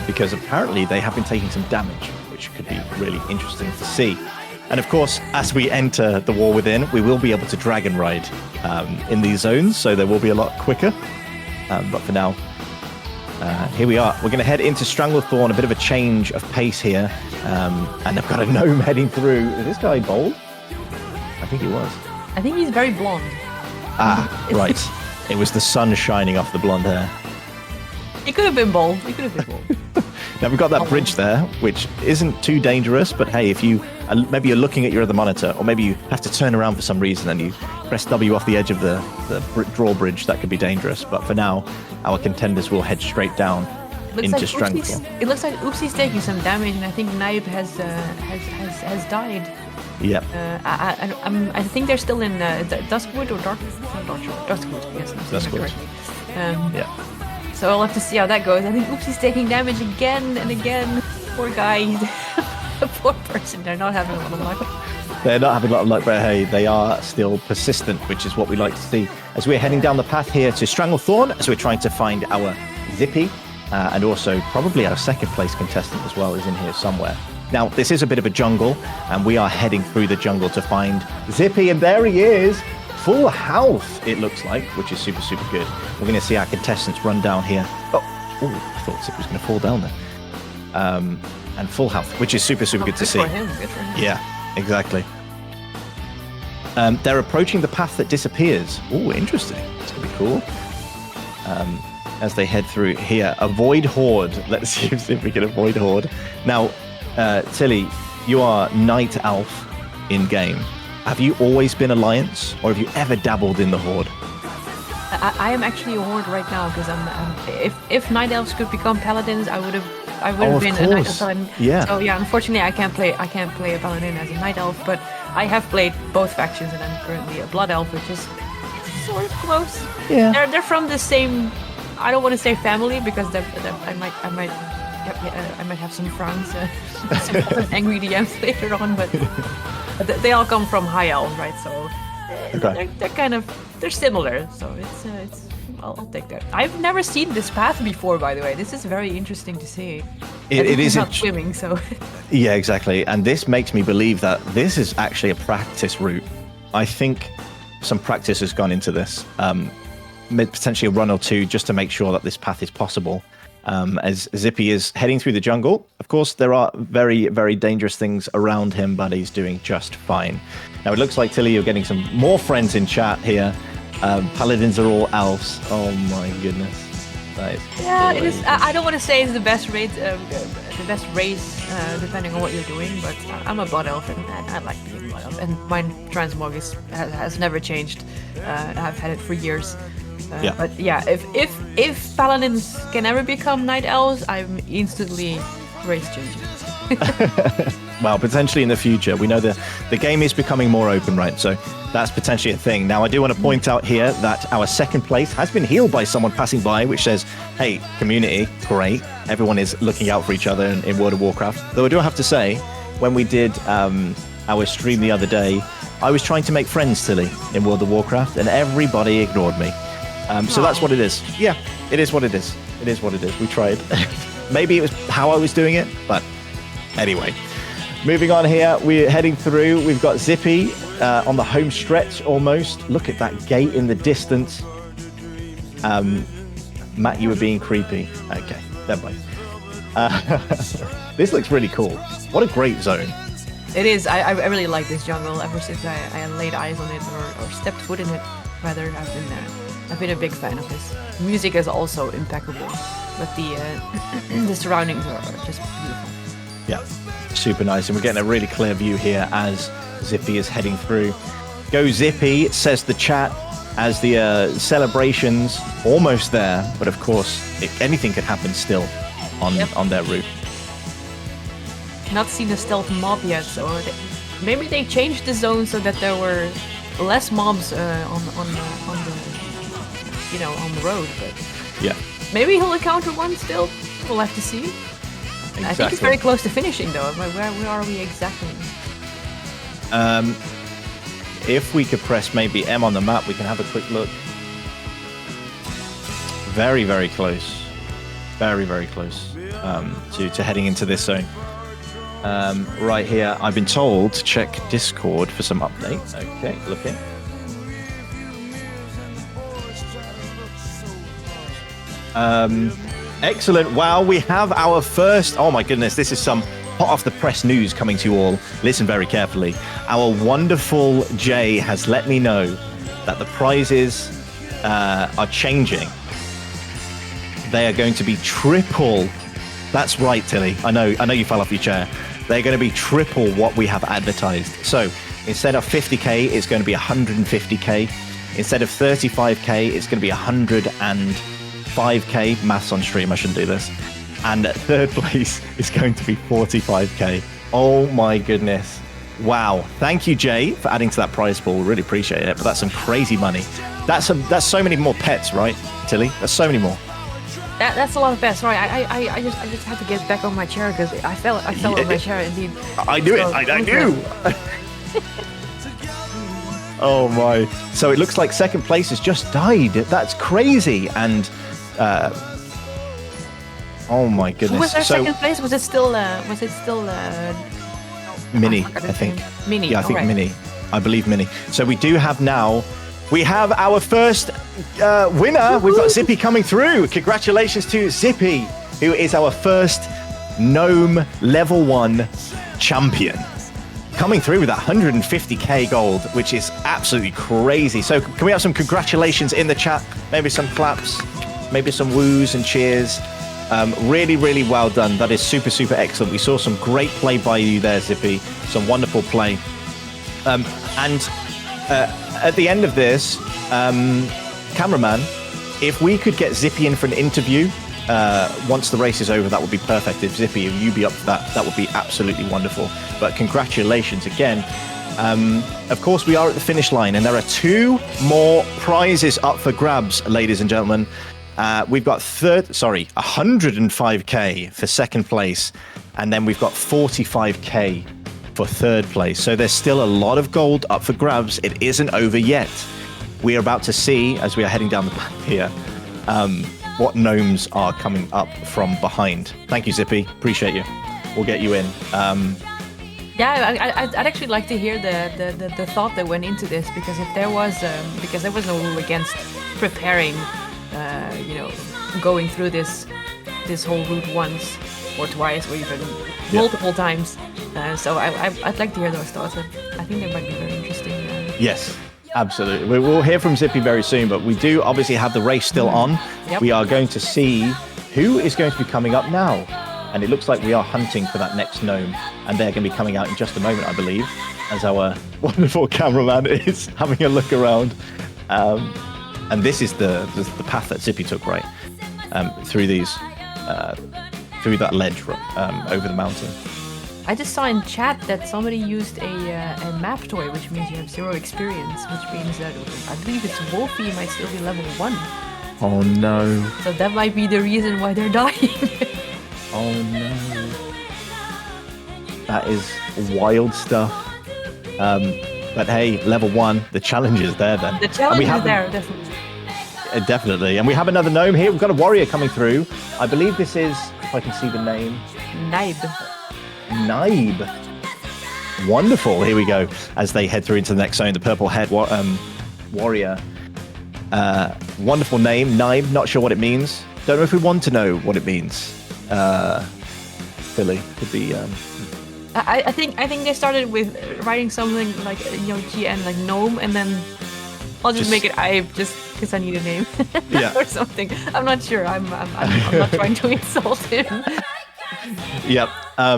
because apparently they have been taking some damage, which could be really interesting to see. And of course, as we enter the War Within, we will be able to dragon ride in these zones, so they will be a lot quicker. But for now, here we are. We're going to head into Stranglethorn, a bit of a change of pace here. And I've got a gnome heading through. Is this guy bold? I think he was. I think he's very blonde. Ah, right. It was the sun shining off the blonde hair. He could have been bold. Now we've got that bridge there, which isn't too dangerous, but hey, if you maybe you're looking at your other monitor, or maybe you have to turn around for some reason and you press W off the edge of the drawbridge, that could be dangerous. But for now, our contenders will head straight down into Stranglethorn. It looks like Oopsie's taking some damage, and I think Knife has died. Yep. I think they're still in Duskwood or Duskwood. Yes, I'm saying that correctly. Yeah. So I'll have to see how that goes. I think Oopsie's taking damage again and again. Poor guy. Poor person. They're not having a lot of luck. They're not having a lot of luck, but hey, they are still persistent, which is what we like to see. As we're heading down the path here to Stranglethorn, as we're trying to find our Zippy, and also probably our second place contestant as well is in here somewhere. Now, this is a bit of a jungle, and we are heading through the jungle to find Zippy, and there he is. Full health, it looks like, which is super, super good. We're going to see our contestants run down here. Oh, I thought Zippy was going to fall down there. And full health, which is super, super good to see. Good for him. Yeah, exactly. They're approaching the path that disappears. Oh, interesting. It's going to be cool. As they head through here, avoid Horde. Let's see if we can avoid Horde. Now, Tilly, you are Night Elf in game. Have you always been Alliance, or have you ever dabbled in the Horde? I am actually a Horde right now, because if Night Elves could become Paladins, I would have been a Night Elf Paladin. Yeah. So yeah, unfortunately, I can't play a Paladin as a Night Elf, but I have played both factions, and I'm currently a Blood Elf, which is sort of close. Yeah. They're from the same. I don't want to say family, because I might have some frowns, some angry DMs later on, but they all come from High Elves, right? So they're similar. So I'll take that. I've never seen this path before, by the way. This is very interesting to see. It is not swimming, so. Yeah, exactly. And this makes me believe that this is actually a practice route. I think some practice has gone into this. Potentially a run or two, just to make sure that this path is possible. As Zippy is heading through the jungle. Of course, there are very, very dangerous things around him, but he's doing just fine. Now, it looks like, Tilly, you're getting some more friends in chat here. Paladins are all elves. Oh my goodness. That is it is. I don't want to say it's the best race, depending on what you're doing, but I'm a Blood Elf, and I like being Blood Elf. And my transmog has never changed. I've had it for years. But yeah, if Paladins can ever become Night Elves, I'm instantly race changing. Well, potentially in the future. We know the game is becoming more open, right? So that's potentially a thing. Now, I do want to point out here that our second place has been healed by someone passing by, which says, hey, community, great. Everyone is looking out for each other in World of Warcraft. Though I do have to say, when we did our stream the other day, I was trying to make friends, Tilly, in World of Warcraft, and everybody ignored me. So that's what it is. Yeah, it is what it is. It is what it is. We tried. Maybe it was how I was doing it, but anyway. Moving on here, we're heading through. We've got Zippy on the home stretch almost. Look at that gate in the distance. Matt, you were being creepy. Okay, never mind. This looks really cool. What a great zone. It is. I really like this jungle. Ever since I laid eyes on it or stepped foot in it, rather, I've been a big fan of this. The music is also impeccable, but the surroundings are just beautiful. Yeah, super nice. And we're getting a really clear view here as Zippy is heading through. Go Zippy, says the chat, as the celebrations almost there. But of course, anything could happen still on their route. not seen a stealth mob yet, so maybe they changed the zone so that there were less mobs on the on the road. But Yeah. maybe he'll encounter one still. We'll have to see. Exactly. I think it's very close to finishing though. Where are we exactly? If we could press maybe M on the map, we can have a quick look. Very, very close. Very, very close to heading into this zone. Right here, I've been told to check Discord for some updates. Okay, looking. Excellent. Wow, we have our first... Oh my goodness, this is some hot off the press news coming to you all. Listen very carefully. Our wonderful Jay has let me know that the prizes are changing. They are going to be triple. That's right, Tilly. I know you fell off your chair. They're going to be triple what we have advertised. So instead of 50k, it's going to be 150k. Instead of 35k, it's going to be 105k. Maths on stream, I shouldn't do this. And third place is going to be 45k. Oh my goodness. Wow. Thank you, Jay, for adding to that prize pool. Really appreciate it. But that's some crazy money. That's so many more pets, right, Tilly? That's so many more. That's a lot of pets. Sorry, I just had to get back on my chair because I fell on my chair indeed. I knew it. I knew. Oh my! So it looks like second place has just died. That's crazy. And oh my goodness! Who was their second place? Was it still? Mini, I think. Mini. Yeah, I think right. Mini. I believe Mini. So we do have now. We have our first winner. We've got Zippy coming through. Congratulations to Zippy, who is our first Gnome level 1 champion. Coming through with that 150k gold, which is absolutely crazy. So can we have some congratulations in the chat? Maybe some claps, maybe some woos and cheers. Really, really well done. That is super, super excellent. We saw some great play by you there, Zippy. Some wonderful play. At the end of this, cameraman, if we could get Zippy in for an interview once the race is over, that would be perfect. If Zippy, if you'd be up for that, that would be absolutely wonderful. But congratulations again. Of course, we are at the finish line, and there are 2 more prizes up for grabs, ladies and gentlemen. We've got 105k for second place, and then we've got 45k for third place. So there's still a lot of gold up for grabs. It isn't over yet. We are about to see, as we are heading down the path here, what gnomes are coming up from behind. Thank you, Zippy. Appreciate you. We'll get you in. Yeah, I'd actually like to hear the thought that went into this, because if there was no rule against preparing, going through this whole route once or twice or even multiple times. So I'd like to hear those thoughts. I think they might be very interesting. Yes, absolutely. We will hear from Zippy very soon, but we do obviously have the race still on. Yep. We are going to see who is going to be coming up now. And it looks like we are hunting for that next gnome. And they're going to be coming out in just a moment, I believe, as our wonderful cameraman is having a look around. And this is the path that Zippy took, right? Through through that ledge over the mountain. I just saw in chat that somebody used a map toy, which means you have 0 experience, which means that I believe it's Wolfie might still be level 1. Oh no. So that might be the reason why they're dying. Oh no. That is wild stuff. But hey, level 1, the challenge is there then. The challenge is there, definitely. Definitely. And we have another gnome here. We've got a warrior coming through. I believe this is, if I can see the name. Naib. Wonderful. Here we go. As they head through into the next zone, the purple head warrior. Wonderful name, Naib. Not sure what it means. Don't know if we want to know what it means. Philly could be. I think they started with writing something like GN like gnome, and then I'll just make it Ibe just because I need a name. Yeah. Or something. I'm not sure. I'm not trying to insult him. Yep.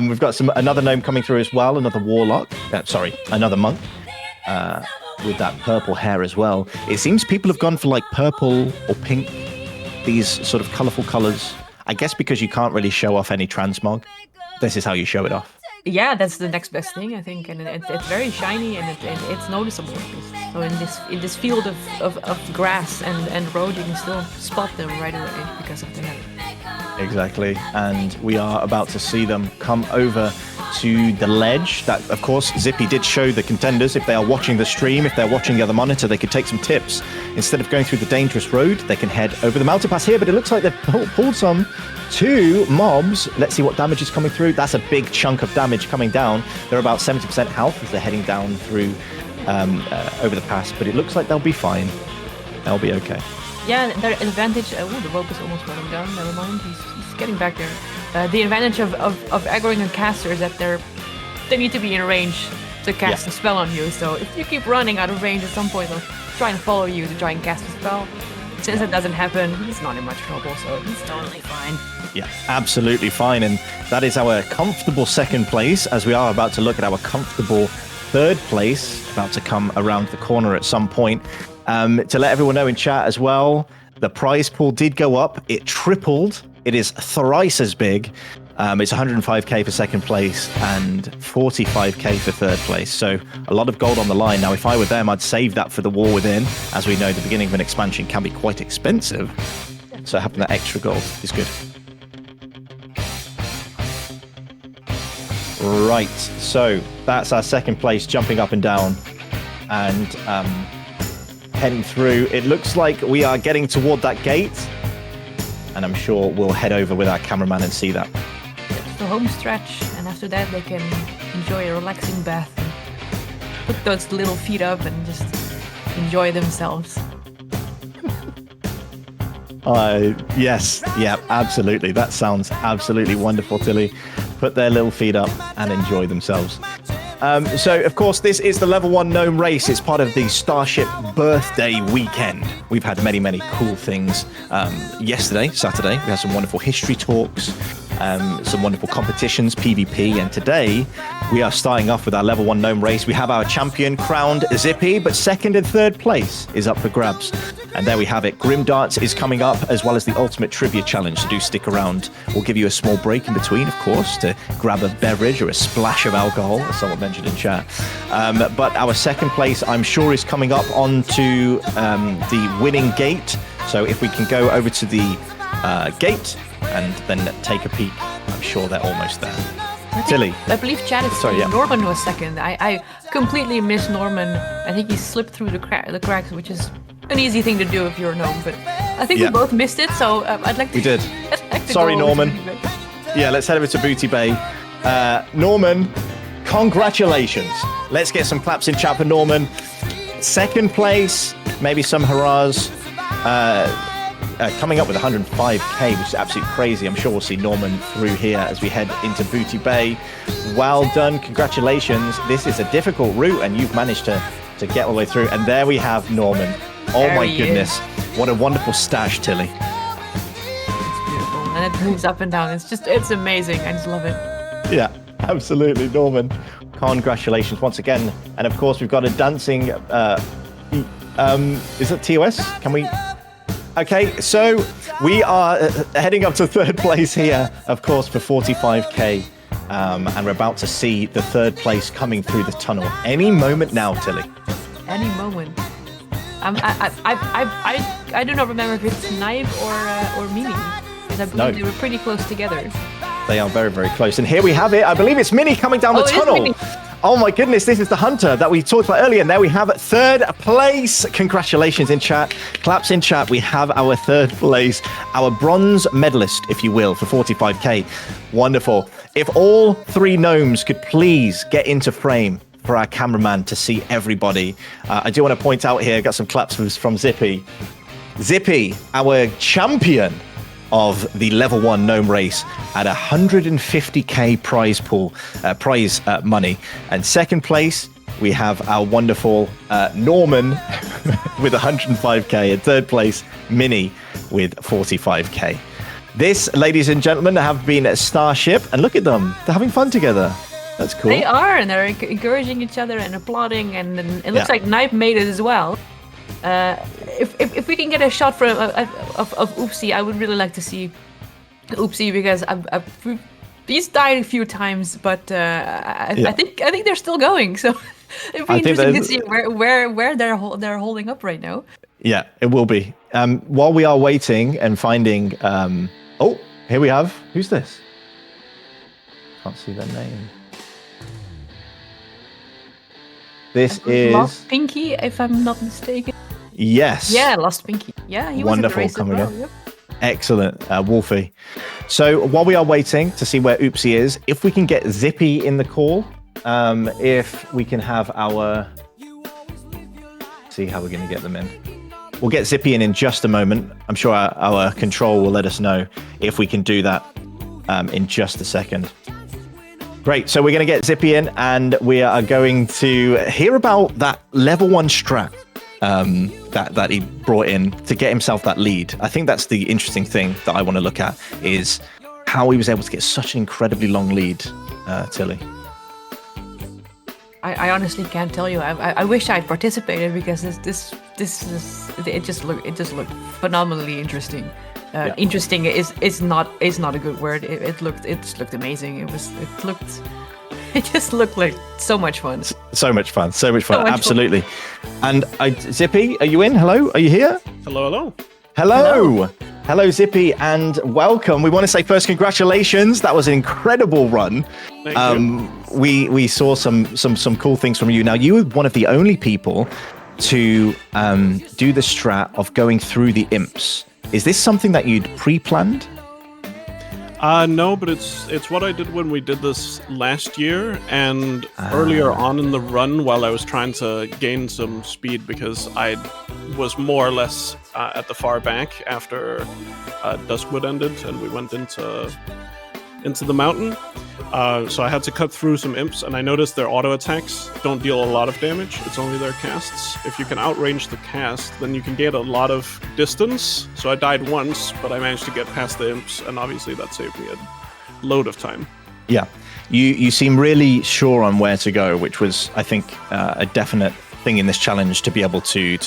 We've got another gnome coming through as well. Another warlock. Another monk. With that purple hair as well. It seems people have gone for like purple or pink. These sort of colourful colours. I guess because you can't really show off any transmog. This is how you show it off. Yeah, that's the next best thing, I think, and it's very shiny and it's noticeable. So in this field of grass and road, you can still spot them right away because of the net. Exactly, and we are about to see them come over to the ledge. That, of course, Zippy did show the contenders. If they are watching the stream, if they're watching the other monitor, they could take some tips. Instead of going through the dangerous road, they can head over the mountain pass here, but it looks like they've pulled some 2 mobs. Let's see what damage is coming through. That's a big chunk of damage coming down. They're about 70% health as they're heading down through over the pass, but it looks like they'll be fine. They'll be okay. Yeah, their advantage. The rope is almost running down. Never mind, he's getting back there. The advantage of aggroing a caster is that they need to be in range to cast a spell on you. So if you keep running out of range, at some point they'll try and follow you to try and cast a spell. Since it doesn't happen, he's not in much trouble, so he's totally fine. Yeah, absolutely fine. And that is our comfortable second place, as we are about to look at our comfortable third place, about to come around the corner at some point. To let everyone know in chat as well, the prize pool did go up. It tripled. It is thrice as big. It's 105k for second place and 45k for third place. So a lot of gold on the line. Now, if I were them, I'd save that for the war within. As we know, the beginning of an expansion can be quite expensive. So having that extra gold is good. Right, so that's our second place, jumping up and down and heading through. It looks like we are getting toward that gate, and I'm sure we'll head over with our cameraman and see that. It's the home stretch, and after that they can enjoy a relaxing bath and put those little feet up and just enjoy themselves. Yes, yeah, absolutely. That sounds absolutely wonderful, Tilly. Put their little feet up and enjoy themselves. So, of course, this is the level 1 gnome race. It's part of the Starship birthday weekend. We've had many, many cool things. Yesterday, Saturday, we had some wonderful history talks, some wonderful competitions, PvP, and today we are starting off with our level 1 gnome race. We have our champion crowned Zippy, but second and third place is up for grabs. And there we have it. Grim Darts is coming up, as well as the Ultimate Trivia Challenge. So do stick around. We'll give you a small break in between, of course, to grab a beverage or a splash of alcohol, as someone mentioned in chat. But our second place, I'm sure, is coming up onto the winning gate. So if we can go over to the gate and then take a peek, I'm sure they're almost there. Tilly. I believe chat is Norman was second. I completely missed Norman. I think he slipped through the cracks, which is an easy thing to do if you're a gnome, but I think we both missed it, so I'd like to... We did. Sorry, Norman. Yeah, let's head over to Booty Bay. Norman, congratulations. Let's get some claps in chat for Norman. Second place, maybe some hurrahs. Coming up with 105k, which is absolutely crazy. I'm sure we'll see Norman through here as we head into Booty Bay. Well done, congratulations. This is a difficult route, and you've managed to get all the way through. And there we have Norman. Oh there my goodness, what a wonderful stash, Tilly. It's beautiful, and it moves up and down. It's amazing. I just love it. Yeah, absolutely, Norman. Congratulations once again. And of course, we've got a dancing. Is it TOS? Can we? Okay, so we are heading up to third place here, of course, for 45k. And we're about to see the third place coming through the tunnel any moment now, Tilly. Any moment. I do not remember if it's Knife or Mimi, because I believe they were pretty close together. They are very, very close. And here we have it. I believe it's Minnie coming down the tunnel. Oh my goodness, this is the hunter that we talked about earlier. And there we have third place. Congratulations in chat. Claps in chat. We have our third place, our bronze medalist, if you will, for 45k. Wonderful. If all 3 gnomes could please get into frame for our cameraman to see everybody. I do want to point out here, got some claps from Zippy. Zippy, our champion of the level 1 gnome race at 150k prize pool, prize money. And second place, we have our wonderful Norman with 105k. And third place, Minnie with 45k. This, ladies and gentlemen, have been at Starship, and look at them. They're having fun together. That's cool. They are, and they're encouraging each other and applauding, and it looks like Knife made it as well. If we can get a shot of Oopsie, I would really like to see Oopsie, because He's died a few times, but I think they're still going. So it'd be I think interesting to there's- see where they're holding up right now. Yeah, it will be. While we are waiting and finding, oh, here we have. Who's this? Can't see their name. This is Lost Pinky, if I'm not mistaken. yes. Yeah, Lost Pinky. Yeah, he was in the Wonderful race as coming well. up. Yep. Excellent, Wolfie. So while we are waiting to see where Oopsie is, if we can get Zippy in the call, if we can have our, see how we're going to get them in. We'll get Zippy in just a moment. I'm sure our control will let us know if we can do that in just a second. Great. So we're going to get Zippy in, and we are going to hear about that level 1 strat that he brought in to get himself that lead. I think that's the interesting thing that I want to look at, is how he was able to get such an incredibly long lead, Tilly. I honestly can't tell you. I wish I'd participated, because it just looked phenomenally interesting. Interesting is not a good word. It looked amazing. It just looked like so much fun. So much fun. Fun. Absolutely. And Zippy, are you in? Hello? Are you here? Hello. Hello, Zippy, and welcome. We want to say first, congratulations. That was an incredible run. Thank you. We saw some cool things from you. Now, you were one of the only people to do the strat of going through the imps. Is this something that you'd pre-planned? No, but it's what I did when we did this last year, and earlier on in the run, while I was trying to gain some speed, because I was more or less at the far back after Duskwood ended, and we went into the mountain. So I had to cut through some imps, and I noticed their auto attacks don't deal a lot of damage. It's only their casts. If you can outrange the cast, then you can get a lot of distance. So I died once, but I managed to get past the imps, and obviously that saved me a load of time. Yeah, you seem really sure on where to go, which was, I think, a definite thing in this challenge, to be able to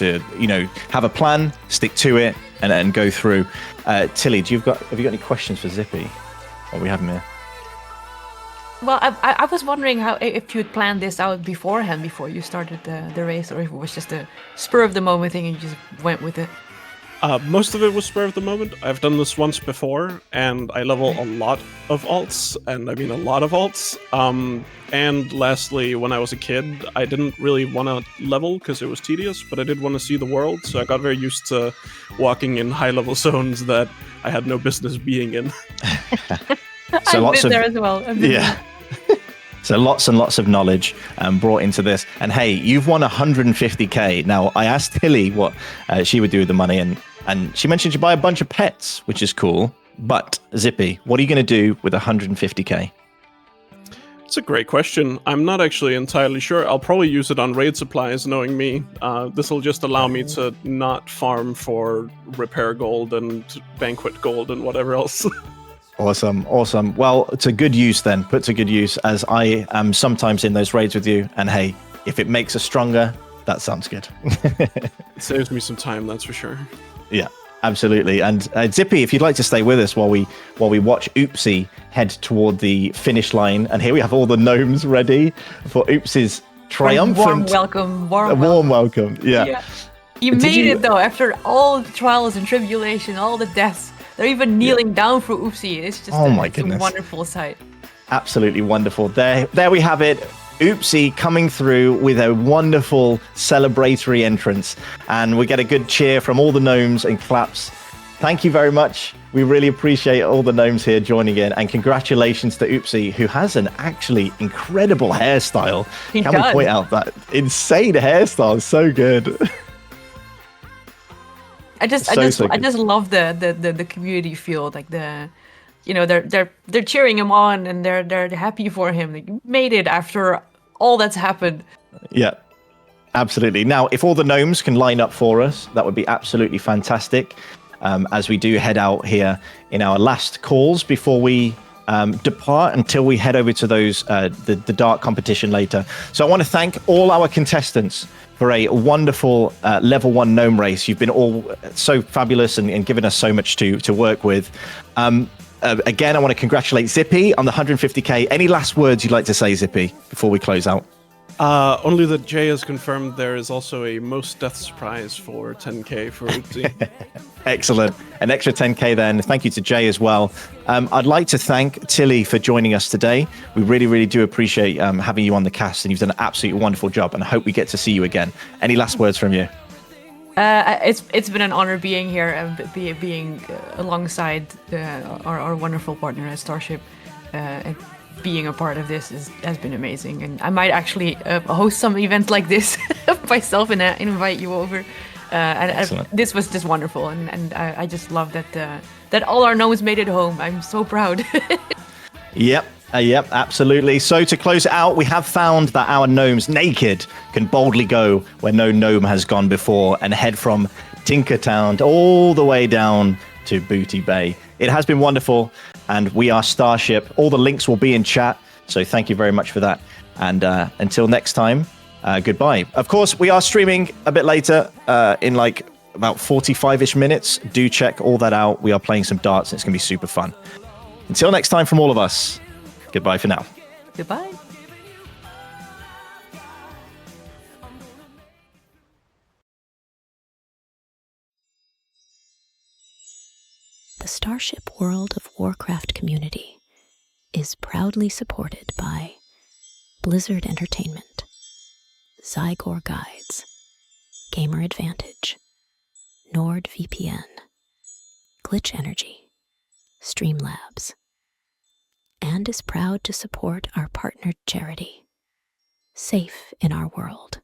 have a plan, stick to it, and go through. Tilly, have you got any questions for Zippy? What we have him here? Well, I was wondering if you had planned this out beforehand, before you started the race, or if it was just a spur of the moment thing and you just went with it. Most of it was spur of the moment. I've done this once before, and I level a lot of alts, and I mean a lot of alts. And lastly, when I was a kid, I didn't really want to level because it was tedious, but I did want to see the world, so I got very used to walking in high-level zones that I had no business being in. So I've been there as well. So lots and lots of knowledge brought into this. And hey, you've won 150k. Now, I asked Tilly what she would do with the money, and she mentioned you buy a bunch of pets, which is cool. But Zippy, what are you going to do with 150k? It's a great question. I'm not actually entirely sure. I'll probably use it on raid supplies, knowing me. This will just allow me to not farm for repair gold and banquet gold and whatever else. Awesome. Well, it's a good use then. Put to good use, as I am sometimes in those raids with you. And hey, if it makes us stronger, that sounds good. It saves me some time, that's for sure. Yeah, absolutely. And Zippy, if you'd like to stay with us while we watch Oopsie head toward the finish line. And here we have all the gnomes ready for Oopsie's triumphant warm welcome. Yeah. You made it though, after all the trials and tribulation, all the deaths. They're even kneeling down for Oopsie. It's just a wonderful sight. Absolutely wonderful. There we have it. Oopsie coming through with a wonderful celebratory entrance. And we get a good cheer from all the gnomes and claps. Thank you very much. We really appreciate all the gnomes here joining in. And congratulations to Oopsie, who has an actually incredible hairstyle. He Can does. we point out that insane hairstyle? So good. I just love the community feel, like they're cheering him on, and they're happy for him. Like, you made it after all that's happened. Yeah, absolutely. Now, if all the gnomes can line up for us, that would be absolutely fantastic. As we do head out here in our last calls before we depart, until we head over to those the dark competition later. So I want to thank all our contestants for a wonderful level 1 gnome race. You've been all so fabulous and given us so much to work with. Again, I want to congratulate Zippy on the 150k. Any last words you'd like to say, Zippy, before we close out? Only that Jay has confirmed there is also a most deaths prize for 10k for Oopsie. Excellent. An extra 10k then. Thank you to Jay as well. I'd like to thank Tilly for joining us today. We really, really do appreciate having you on the cast, and you've done an absolutely wonderful job, and I hope we get to see you again. Any last words from you? It's been an honor being here and being alongside our wonderful partner at Starship. And being a part of this has been amazing, and I might actually host some events like this myself and invite you over. This was just wonderful, and I just love that all our gnomes made it home. I'm so proud. Yep, absolutely. So to close it out, we have found that our gnomes naked can boldly go where no gnome has gone before and head from Tinkertown all the way down to Booty Bay. It has been wonderful, and we are Starship. All the links will be in chat, so thank you very much for that. And until next time, goodbye. Of course, we are streaming a bit later in like about 45-ish minutes. Do check all that out. We are playing some darts, and it's going to be super fun. Until next time from all of us, goodbye for now. Goodbye. The Starship World of Warcraft community is proudly supported by Blizzard Entertainment, Zygor Guides, Gamer Advantage, NordVPN, Glitch Energy, Streamlabs, and is proud to support our partnered charity, Safe in Our World.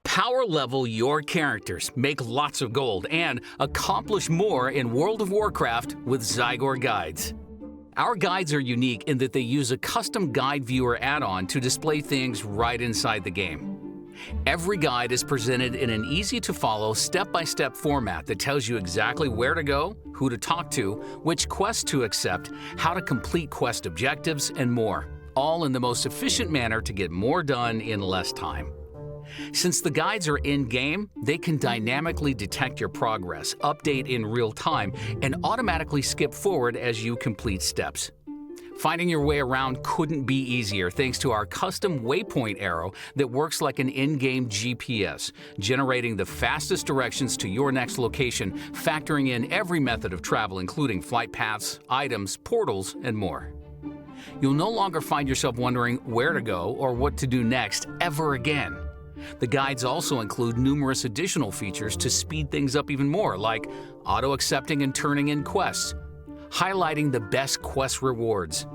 Power level your characters, make lots of gold, and accomplish more in World of Warcraft with Zygor Guides. Our guides are unique in that they use a custom guide viewer add-on to display things right inside the game. Every guide is presented in an easy-to-follow, step-by-step format that tells you exactly where to go, who to talk to, which quests to accept, how to complete quest objectives, and more, all in the most efficient manner to get more done in less time. Since the guides are in-game, they can dynamically detect your progress, update in real time, and automatically skip forward as you complete steps. Finding your way around couldn't be easier thanks to our custom waypoint arrow that works like an in-game GPS, generating the fastest directions to your next location, factoring in every method of travel including flight paths, items, portals, and more. You'll no longer find yourself wondering where to go or what to do next ever again. The guides also include numerous additional features to speed things up even more, like auto-accepting and turning in quests, highlighting the best quest rewards,